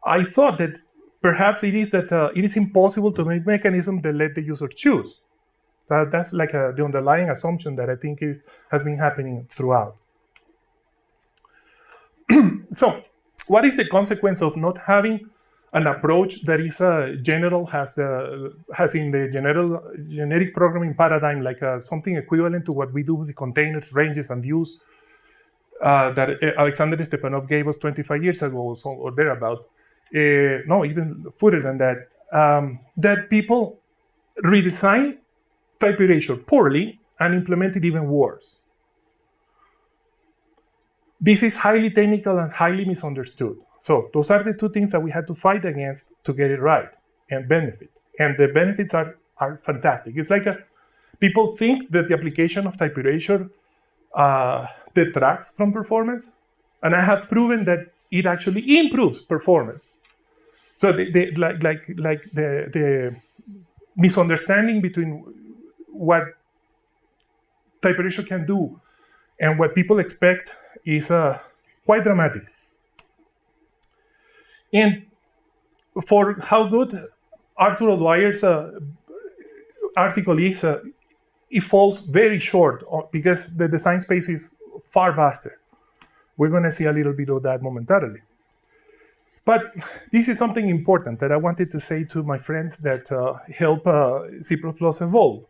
I thought that perhaps it is impossible to make mechanisms that let the user choose. That's like the underlying assumption that I think has been happening throughout. So, what is the consequence of not having an approach that is general, has in the generic programming paradigm, like something equivalent to what we do with containers, ranges, and views that Alexander Stepanov gave us 25 years ago or thereabouts? No, even further than that, that people redesign type erasure poorly and implement it even worse. This is highly technical and highly misunderstood. So those are the two things that we had to fight against to get it right and benefit. And the benefits are fantastic. It's like people think that the application of type erasure detracts from performance, and I have proven that it actually improves performance. So the misunderstanding between what type erasure can do and what people expect is quite dramatic. And for how good Arthur O'Dwyer's article is, it falls very short because the design space is far vaster. We're going to see a little bit of that momentarily. But this is something important that I wanted to say to my friends that help C++ evolve.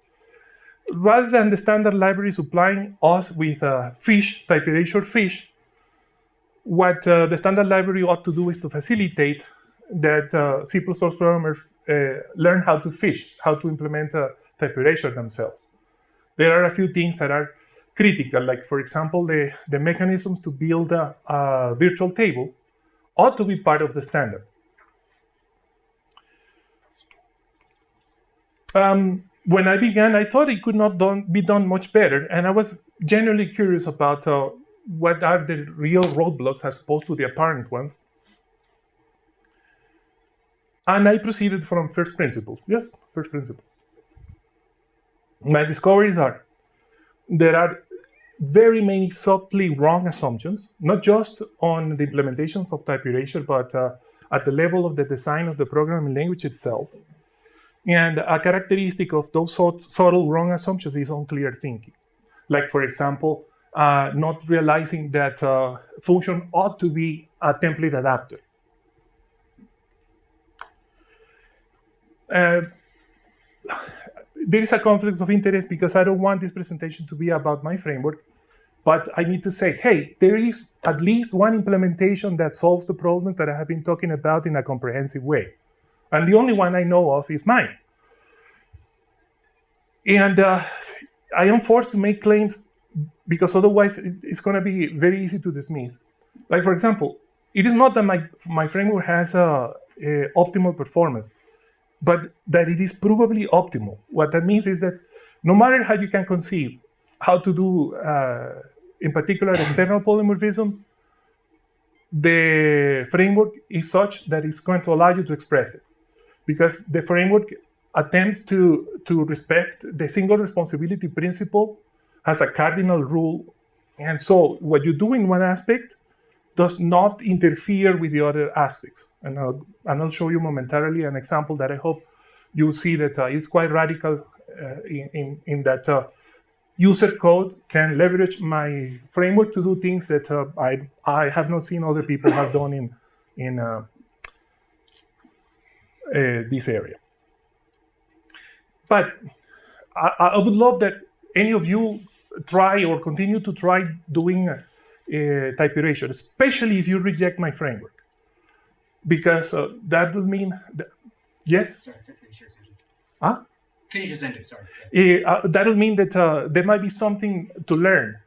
Rather than the standard library supplying us with fish, type erasure fish, what the standard library ought to do is to facilitate that C++ programmers learn how to fish, how to implement type erasure themselves. There are a few things that are critical, like, for example, the mechanisms to build a virtual table ought to be part of the standard. When I began, I thought it could not be done much better, and I was genuinely curious about what are the real roadblocks as opposed to the apparent ones. And I proceeded from first principles. Yes, first principle. My discoveries are there are very many subtly wrong assumptions, not just on the implementations of type erasure, but at the level of the design of the programming language itself. And a characteristic of those subtle wrong assumptions is unclear thinking. Like, for example, not realizing that function ought to be a template adapter. There is a conflict of interest because I don't want this presentation to be about my framework, but I need to say, hey, there is at least one implementation that solves the problems that I have been talking about in a comprehensive way. And the only one I know of is mine. And I am forced to make claims because otherwise it's going to be very easy to dismiss. Like, for example, it is not that my framework has optimal performance, but that it is provably optimal. What that means is that no matter how you can conceive how to do, in particular, external polymorphism, the framework is such that it's going to allow you to express it. Because the framework attempts to respect the single responsibility principle as a cardinal rule. And so what you do in one aspect does not interfere with the other aspects. And I'll show you momentarily an example that I hope you'll see that is quite radical in that user code can leverage my framework to do things that I have not seen other people have done in this area. But I would love that any of you try or continue to try doing type erasure, especially if you reject my framework, because that will mean that, yes? Sorry, finish your sentence. Huh? Finish your sentence, sorry. That will mean that there might be something to learn,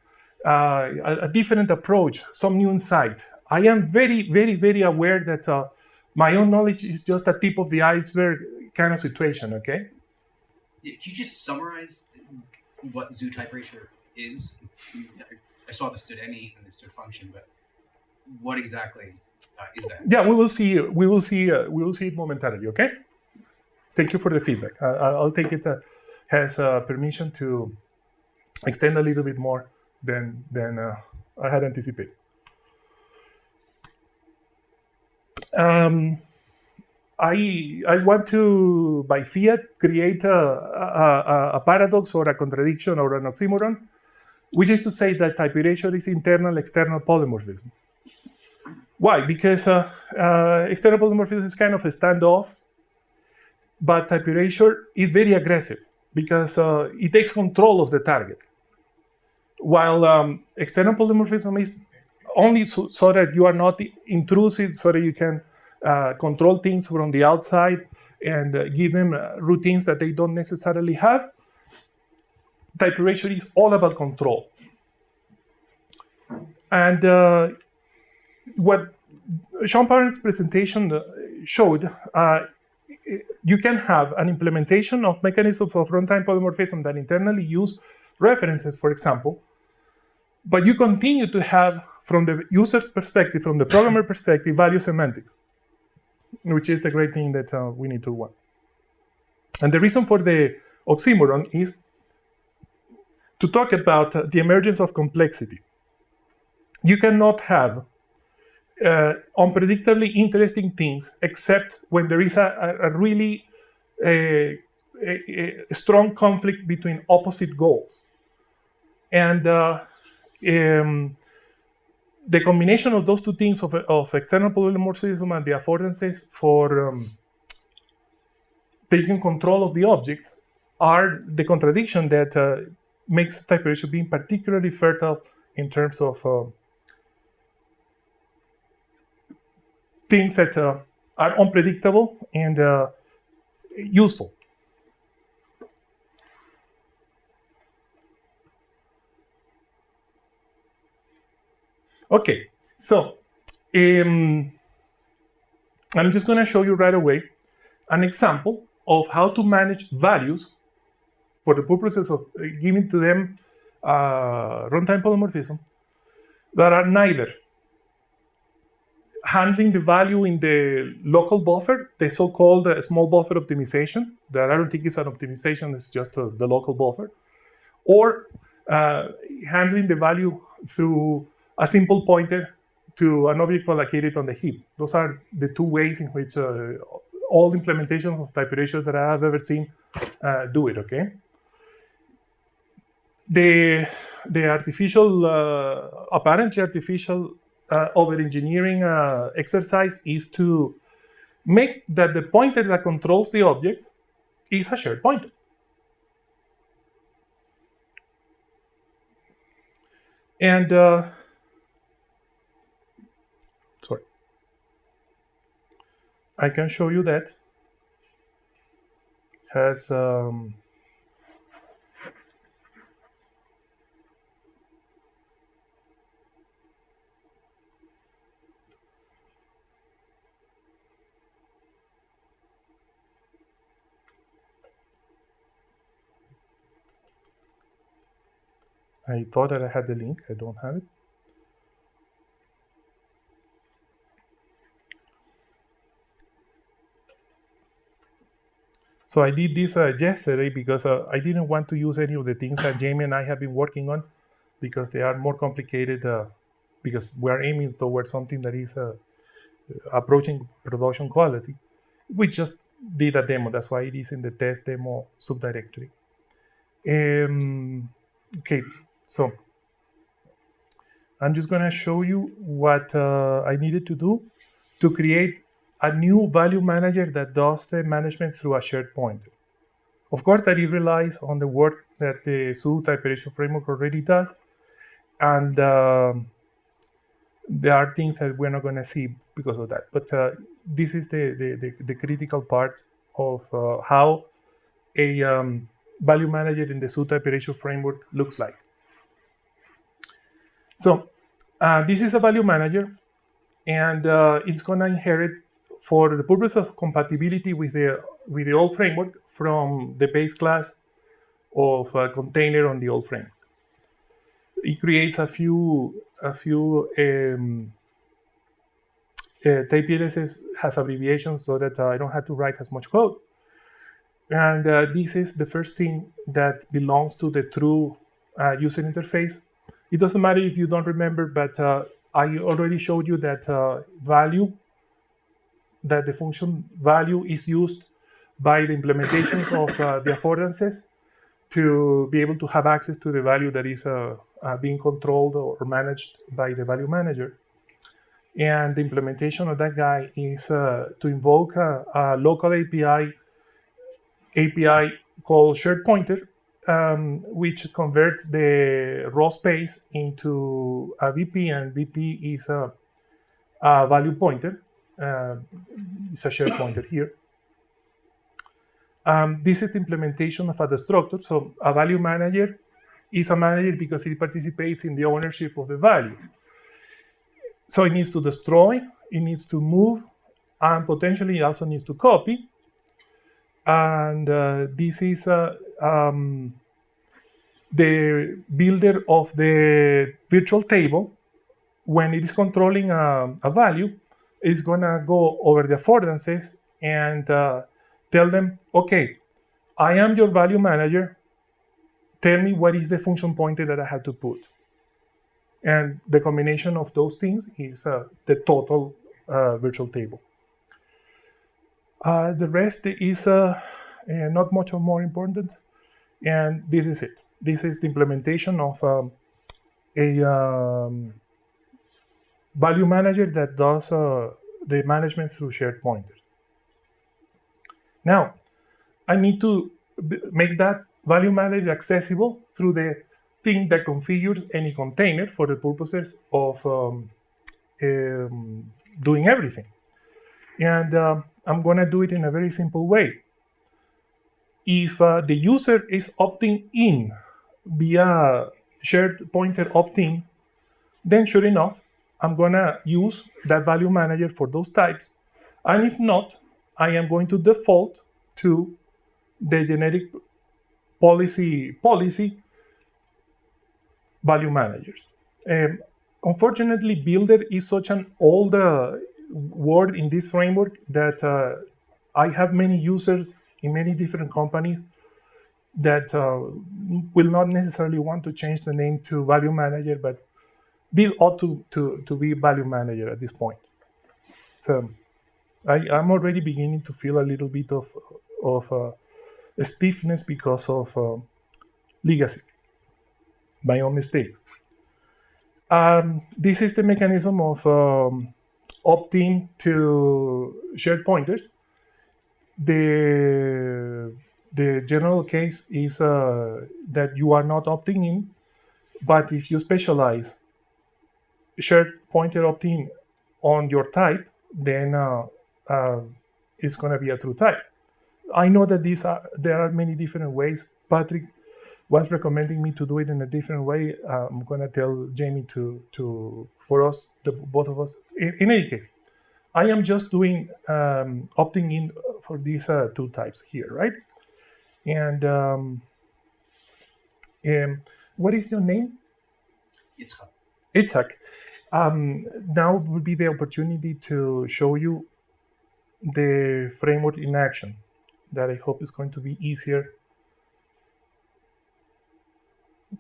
a different approach, some new insight. I am very, very, very aware that my own knowledge is just a tip of the iceberg kind of situation, okay? Could you just summarize what zoo type erasure is? I saw the std any and the std function, but what exactly is that? Yeah, we will see it momentarily. Okay. Thank you for the feedback. I'll take it as permission to extend a little bit more than I had anticipated. I want to, by fiat, create a paradox or a contradiction or an oxymoron, which is to say that type erasure is internal-external polymorphism. Why? Because external polymorphism is kind of a standoff, but type erasure is very aggressive because it takes control of the target. While external polymorphism is only so that you are not intrusive, so that you can control things from the outside and give them routines that they don't necessarily have. Type erasure is all about control. And what Sean Parent's presentation showed, you can have an implementation of mechanisms of runtime polymorphism that internally use references, for example, but you continue to have, from the user's perspective, from the programmer perspective, value semantics, which is the great thing that we need to want. And the reason for the oxymoron is to talk about the emergence of complexity. You cannot have unpredictably interesting things except when there is a really strong conflict between opposite goals. And the combination of those two things of external polymorphism and the affordances for taking control of the objects are the contradiction that makes type erasure being particularly fertile in terms of things that are unpredictable and useful. Okay, so I'm just going to show you right away an example of how to manage values for the purposes of giving to them runtime polymorphism that are neither handling the value in the local buffer, the so-called small buffer optimization, that I don't think is an optimization, it's just the local buffer, or handling the value through a simple pointer to an object allocated on the heap. Those are the two ways in which all implementations of type erasure that I have ever seen do it, okay? The artificial, apparently artificial over-engineering exercise is to make that the pointer that controls the object is a shared pointer. And sorry, I can show you that has I thought that I had the link. I don't have it. So I did this yesterday because I didn't want to use any of the things that Jamie and I have been working on because they are more complicated because we're aiming towards something that is approaching production quality. We just did a demo. That's why it is in the test demo subdirectory. Okay, so I'm just going to show you what I needed to do to create a new value manager that does the management through a shared pointer. Of course, that it relies on the work that the Su type erasure framework already does, and there are things that we're not going to see because of that. But this is the critical part of how a value manager in the Su type erasure framework looks like. So this is a value manager, and it's going to inherit, for the purpose of compatibility with the old framework, from the base class of a container on the old framework. It creates a few type LSS has abbreviations so that I don't have to write as much code. And this is the first thing that belongs to the true user interface. It doesn't matter if you don't remember, but I already showed you that that the function value is used by the implementations of the affordances to be able to have access to the value that is being controlled or managed by the value manager. And the implementation of that guy is to invoke a local API called shared pointer, which converts the raw space into a VP, and VP is a value pointer. It's a shared pointer here. This is the implementation of a destructor. So a value manager is a manager because it participates in the ownership of the value. So it needs to destroy, it needs to move, and potentially it also needs to copy. And this is the builder of the virtual table. When it is controlling a value, it's going to go over the affordances and tell them, okay, I am your value manager. Tell me what is the function pointer that I have to put. And the combination of those things is the total virtual table. The rest is not much more important. And this is it. This is the implementation of a value manager that does the management through shared pointers. Now, I need to make that value manager accessible through the thing that configures any container for the purposes of doing everything. And I'm going to do it in a very simple way. If the user is opting in via shared pointer opt-in, then sure enough, I'm going to use that value manager for those types. And if not, I am going to default to the generic policy value managers. Unfortunately, builder is such an old word in this framework that I have many users in many different companies that will not necessarily want to change the name to value manager, but this ought to be value manager at this point. So I'm already beginning to feel a little bit of stiffness because of legacy, my own mistakes. This is the mechanism of opting to shared pointers. The general case is that you are not opting in, but if you specialize shared pointer opt-in on your type, then it's going to be a true type. I know that there are many different ways. Patrick was recommending me to do it in a different way. I'm going to tell Jamie for us, both of us. In any case, I am just doing opting in for these two types here, right? And what is your name? Itzhak. Now would be the opportunity to show you the framework in action that I hope is going to be easier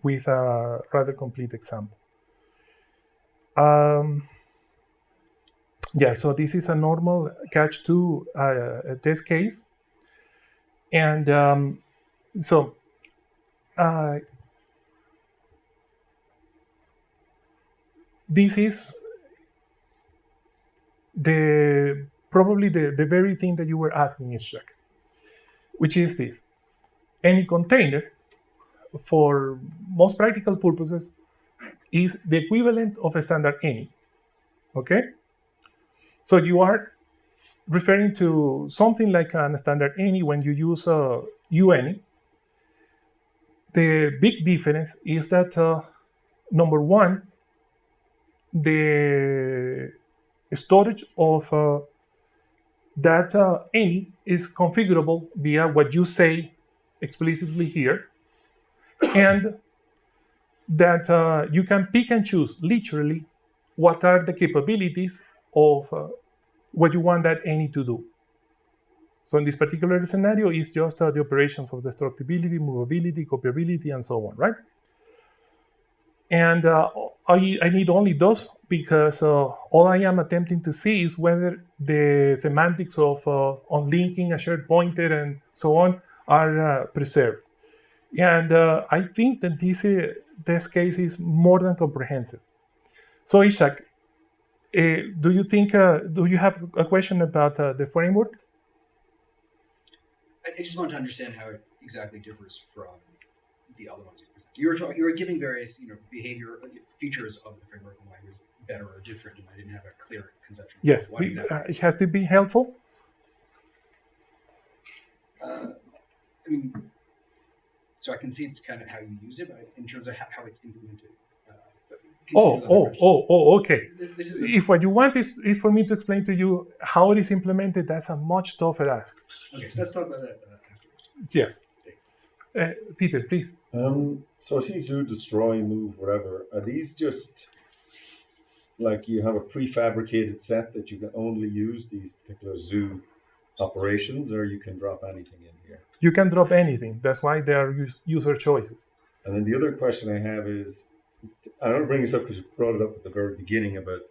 with a rather complete example. Yeah, so this is a normal catch-2 test case. And this is probably the very thing that you were asking, Ishak, which is this. Any container, for most practical purposes, is the equivalent of a standard any. Okay? So you are referring to something like a standard any when you use UAny. The big difference is that, number one, the storage of that any is configurable via what you say explicitly here, and that you can pick and choose literally what are the capabilities of what you want that any to do. So in this particular scenario, it's just the operations of destructibility, movability, copyability, and so on, right? And I need only those because all I am attempting to see is whether the semantics of unlinking a shared pointer and so on are preserved. And I think that this case is more than comprehensive. So Ishak, do you have a question about the framework? I just want to understand how it exactly differs from the other ones you presented. You were giving various behavior features of the framework and why it was better or different, and I didn't have a clear conception. Yes, what exactly. It has to be helpful. I mean, so I can see it's kind of how you use it, but in terms of how it's implemented. Okay. This is if what you want is for me to explain to you how it is implemented, that's a much tougher ask. Okay, so let's talk about that afterwards. Yes. Peter, please. So I see zoo, destroy, move, whatever. Are these just like you have a prefabricated set that you can only use these particular zoo operations, or you can drop anything in here. You can drop anything. That's why they are user choices. And then the other question I have is, I don't bring this up because you brought it up at the very beginning about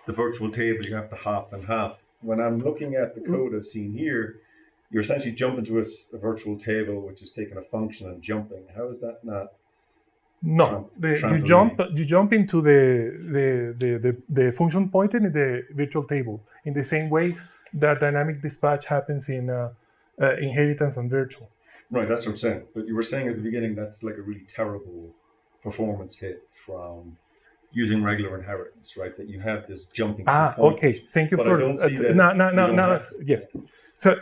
the virtual table, you have to hop and hop. When I'm looking at the code I've seen here, you're essentially jumping to a virtual table, which is taking a function and jumping. How is that not? No, you jump into the function pointer in the virtual table in the same way that dynamic dispatch happens in inheritance and virtual. Right, that's what I'm saying. But you were saying at the beginning that's like a really terrible performance hit from using regular inheritance, right? That you have this jumping. Okay. Thank you for no. Yes. So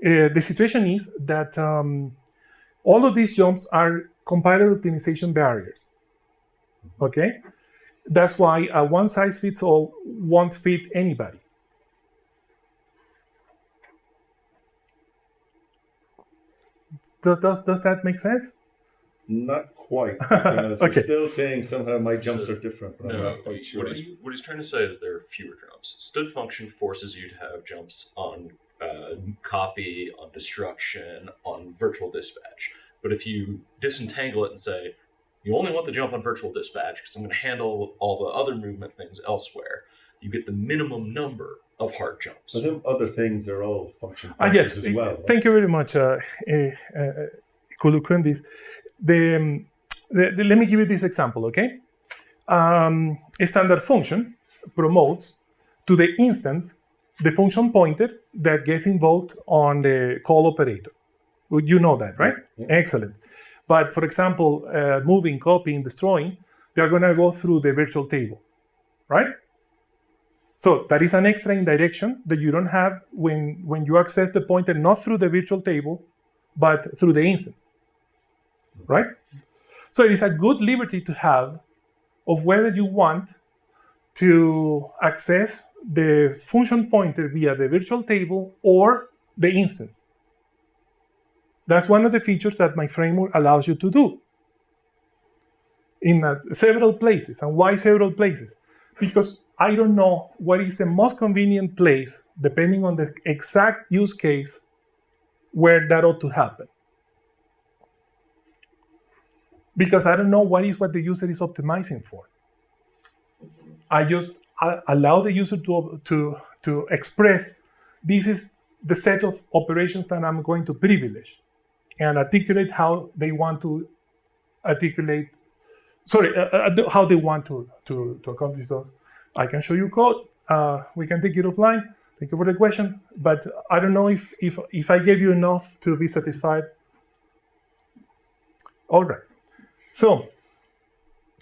the situation is that all of these jumps are compiler optimization barriers. Okay, that's why a one-size-fits-all won't fit anybody. Does that make sense? Not quite, because Okay. you're still saying somehow my jumps are different, but I'm No, not quite sure. what he's trying to say is there are fewer jumps. Std function forces you to have jumps on copy, on destruction, on virtual dispatch. But if you disentangle it and say, you only want the jump on virtual dispatch because I'm going to handle all the other movement things elsewhere, you get the minimum number of hard jumps. But them other things are all function Yes. pointers as well. Thank you very much, Kulukundis. Let me give you this example, okay? A standard function promotes to the instance the function pointer that gets invoked on the call operator. You know that, right? Yeah. Excellent. But for example, moving, copying, destroying, they're going to go through the virtual table, right? So that is an extra indirection that you don't have when you access the pointer not through the virtual table, but through the instance, right? So it is a good liberty to have of whether you want to access the function pointer via the virtual table or the instance. That's one of the features that my framework allows you to do in several places. And why several places? Because I don't know what is the most convenient place, depending on the exact use case, where that ought to happen. Because I don't know what the user is optimizing for. I just allow the user to express, this is the set of operations that I'm going to privilege, and articulate how they want to articulate, how they want to accomplish those. I can show you code. We can take it offline. Thank you for the question. But I don't know if I gave you enough to be satisfied. All right. So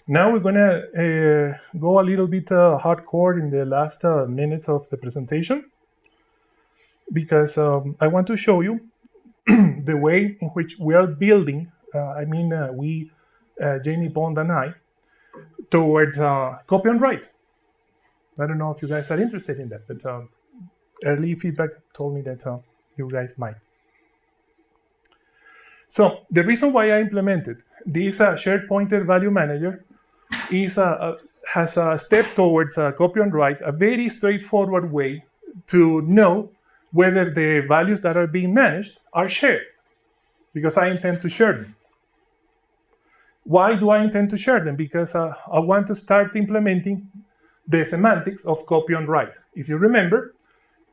now we're going to go a little bit hardcore in the last minutes of the presentation, because I want to show you the way in which we are building, Jamie Bond and I, towards copy and write. I don't know if you guys are interested in that, but early feedback told me that you guys might. So the reason why I implemented this shared pointer value manager is has a step towards copy and write, a very straightforward way to know whether the values that are being managed are shared, because I intend to share them. Why do I intend to share them? Because I want to start implementing the semantics of copy and write. If you remember,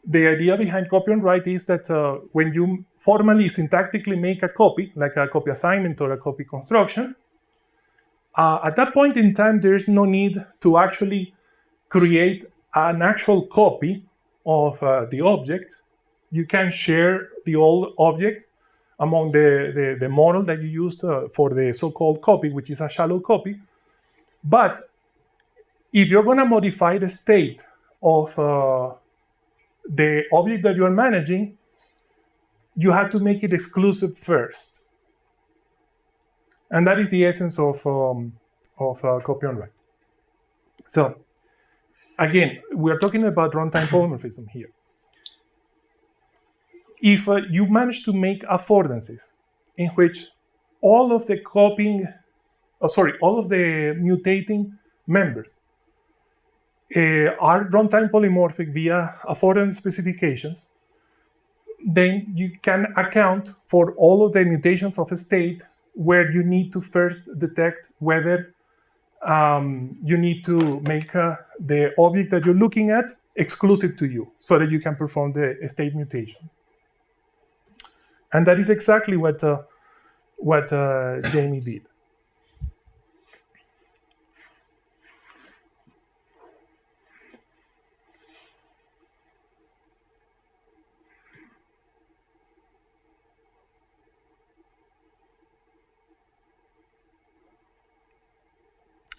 the idea behind copy and write is that when you formally syntactically make a copy, like a copy assignment or a copy construction, at that point in time, there is no need to actually create an actual copy of the object. You can share the old object among the model that you used for the so-called copy, which is a shallow copy. But if you're going to modify the state of the object that you are managing, you have to make it exclusive first. And that is the essence of copy and write. So again, we are talking about runtime polymorphism here. If you manage to make affordances in which all of the mutating members are runtime polymorphic via affordance specifications, then you can account for all of the mutations of a state where you need to first detect whether you need to make the object that you're looking at exclusive to you so that you can perform the state mutation. And that is exactly what Jamie did.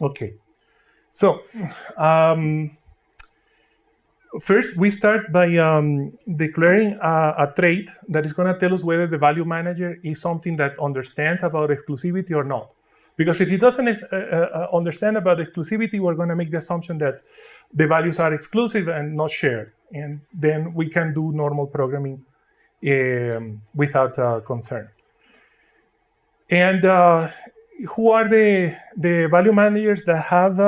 Okay, so first we start by declaring a trait that is going to tell us whether the value manager is something that understands about exclusivity or not. Because if it doesn't understand about exclusivity, we're going to make the assumption that the values are exclusive and not shared. And then we can do normal programming without concern. And who are the value managers that have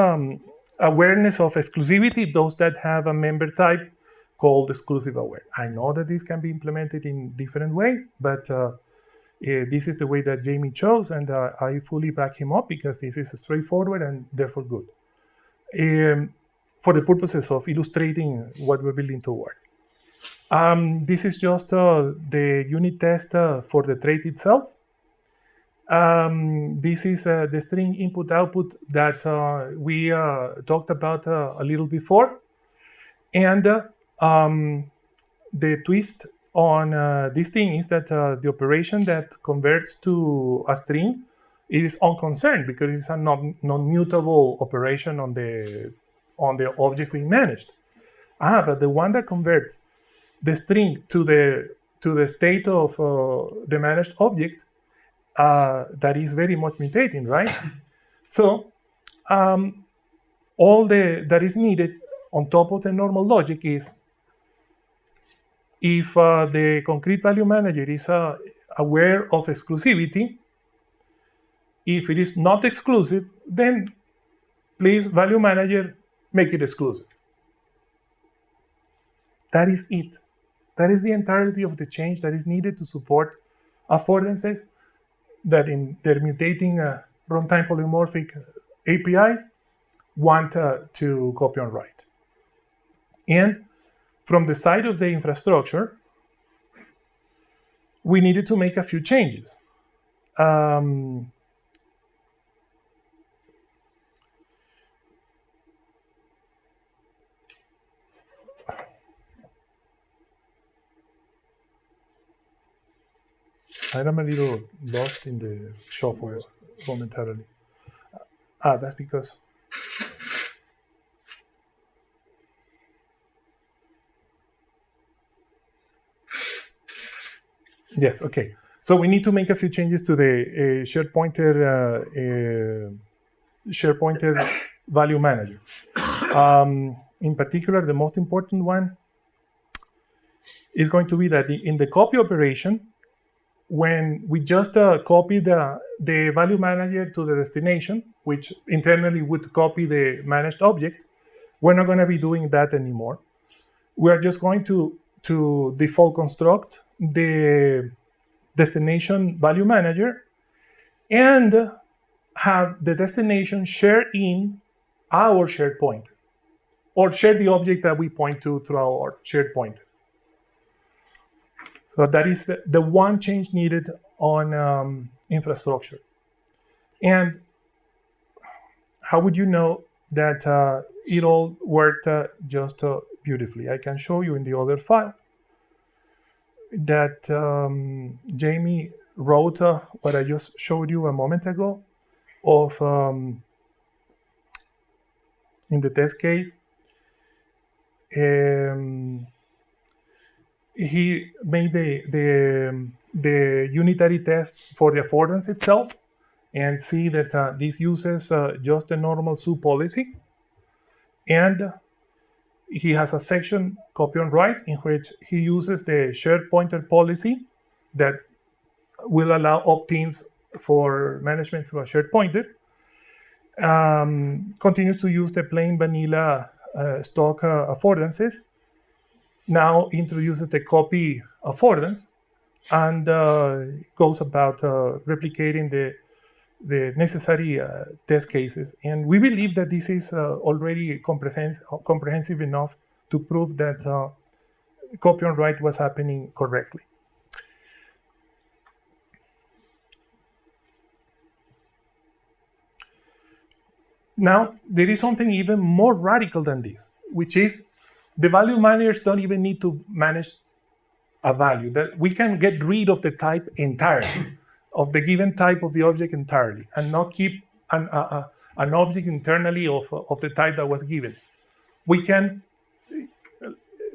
awareness of exclusivity? Those that have a member type called exclusive aware. I know that this can be implemented in different ways, but this is the way that Jamie chose, and I fully back him up because this is straightforward and therefore good. For the purposes of illustrating what we're building toward. This is just the unit test for the trait itself. This is the string input-output that we talked about a little before. And the twist on this thing is that the operation that converts to a string is unconcerned because it's a non-mutable operation on the objects being managed. But the one that converts the string to the state of the managed object, that is very much mutating, right? So all that is needed on top of the normal logic is if the concrete value manager is aware of exclusivity, if it is not exclusive, then please value manager make it exclusive. That is it. That is the entirety of the change that is needed to support affordances that in their mutating runtime polymorphic APIs want to copy and write. And from the side of the infrastructure, we needed to make a few changes. I'm a little lost in the shuffle momentarily. That's because yes, okay. So we need to make a few changes to the shared pointer value manager. In particular, the most important one is going to be that in the copy operation, when we just copy the value manager to the destination, which internally would copy the managed object, we're not going to be doing that anymore. We're just going to default construct the destination value manager and have the destination share in our shared pointer, or share the object that we point to through our shared pointer. So that is the one change needed on infrastructure. And how would you know that it all worked just beautifully? I can show you in the other file that Jamie wrote what I just showed you a moment ago of in the test case. He made the unitary tests for the affordance itself and see that this uses just a normal sub policy. And he has a section, copy and write, in which he uses the shared pointer policy that will allow opt-ins for management through a shared pointer. Continues to use the plain vanilla stock affordances. now introduces the copy affordance and goes about replicating the necessary test cases. And we believe that this is already comprehensive enough to prove that copy on write was happening correctly. Now, there is something even more radical than this, which is the value managers don't even need to manage a value. That we can get rid of the type entirely, of the given type of the object entirely, and not keep an object internally of the type that was given. We can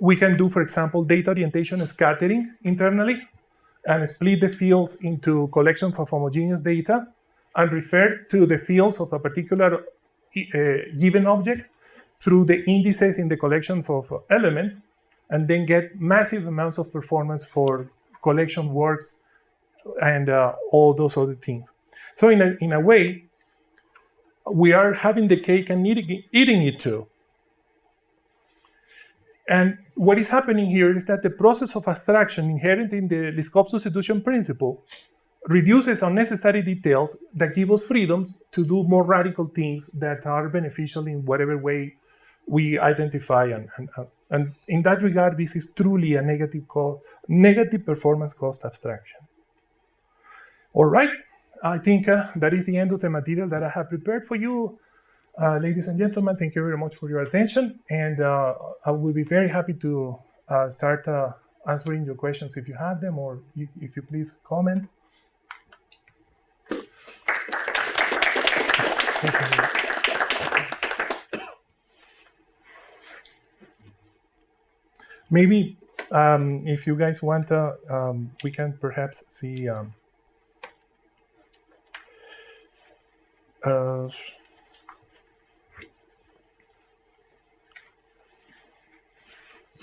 do, for example, data orientation scattering internally and split the fields into collections of homogeneous data and refer to the fields of a particular given object through the indices in the collections of elements, and then get massive amounts of performance for collection works and all those other things. So in a way, we are having the cake and eating it too. And what is happening here is that the process of abstraction inherent in the scope substitution principle reduces unnecessary details that give us freedoms to do more radical things that are beneficial in whatever way we identify. And in that regard, this is truly a negative performance cost abstraction. All right, I think that is the end of the material that I have prepared for you. Ladies and gentlemen, thank you very much for your attention. And I will be very happy to start answering your questions if you have them, or if you please comment. Maybe if you guys want, we can perhaps see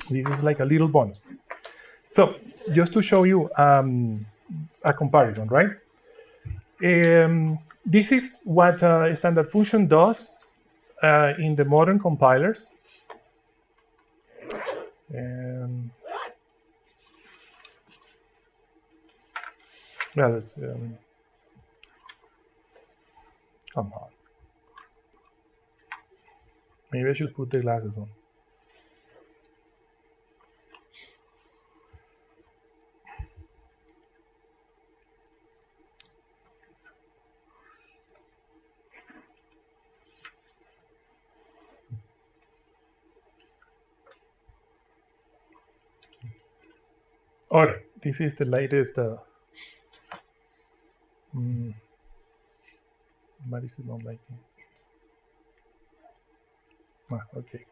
this is like a little bonus. So just to show you a comparison, right? This is what a standard function does in the modern compilers. Yeah, let's come on. Maybe I should put the glasses on. All right, this is the latest. What is it not liking? Okay.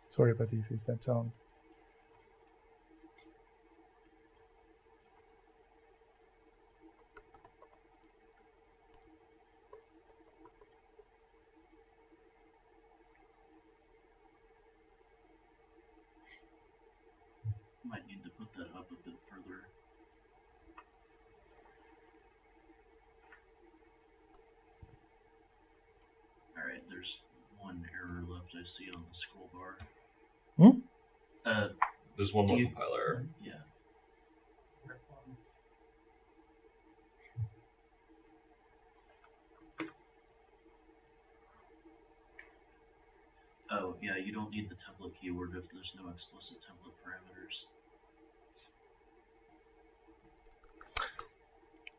Sorry about this, is that sound? Might need to put that up a bit further. Alright, there's one error left I see on the scroll bar. There's one more compiler error. Yeah. Oh, yeah, you don't need the template keyword if there's no explicit template parameters.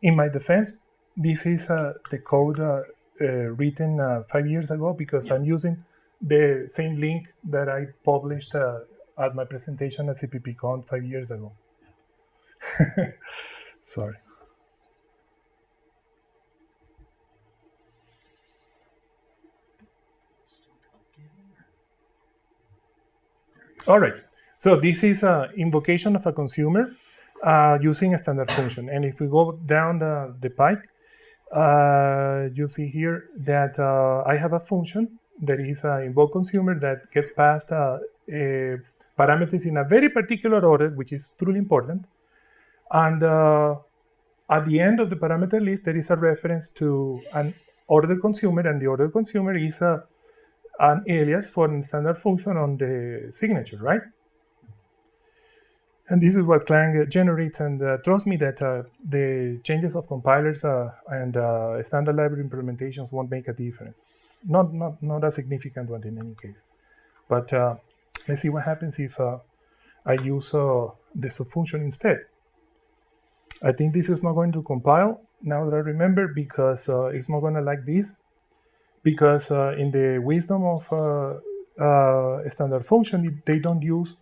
In my defense, this is the code written 5 years ago, because I'm using the same link that I published at my presentation at CppCon 5 years ago. Sorry. All right, so this is an invocation of a consumer using a standard function. And if we go down the pike, you'll see here that I have a function that is invoke consumer that gets passed parameters in a very particular order, which is truly important. And at the end of the parameter list, there is a reference to an order consumer, and the order consumer is an alias for a standard function on the signature, right? And this is what Clang generates, and trust me that the changes of compilers and standard library implementations won't make a difference. Not a significant one in any case. But let's see what happens if I use the subfunction instead. I think this is not going to compile, now that I remember, because it's not going to like this. Because in the wisdom of a standard function, they don't use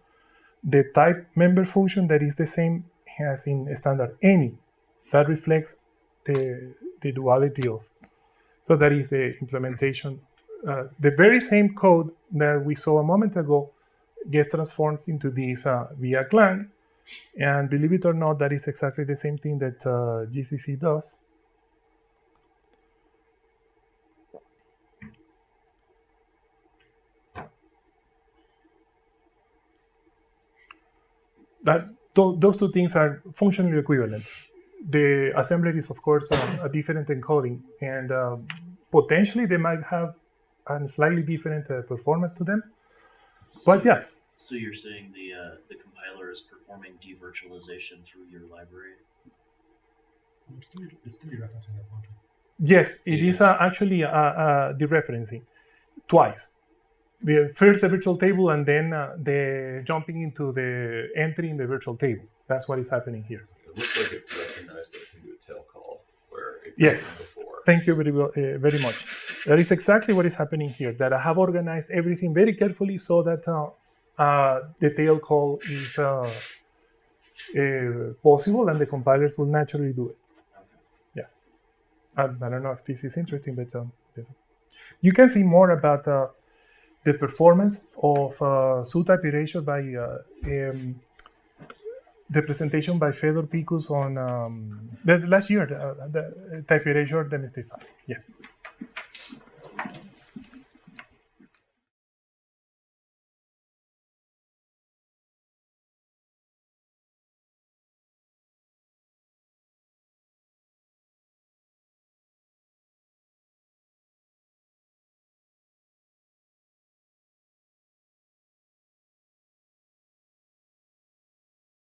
the type member function that is the same as in standard any. That reflects the duality of. So that is the implementation. The very same code that we saw a moment ago gets transformed into this via Clang. And believe it or not, that is exactly the same thing that GCC does. Those two things are functionally equivalent. The assembler is, of course, a different encoding, and potentially they might have a slightly different performance to them. But yeah. So you're saying the compiler is performing devirtualization through your library? It's still referencing that function. Yes, it is actually dereferencing twice. First the virtual table, and then the jumping into the entry in the virtual table. That's what is happening here. It looks like it recognized that it can do a tail call where it Yes, before. thank you very much. That is exactly what is happening here, that I have organized everything very carefully so that the tail call is possible, and the compilers will naturally do it. Yeah. I don't know if this is interesting, but you can see more about the performance of Subtype Erasure by the presentation by Fedor Picus on the last year, the Type Erasure Demystified. Yeah.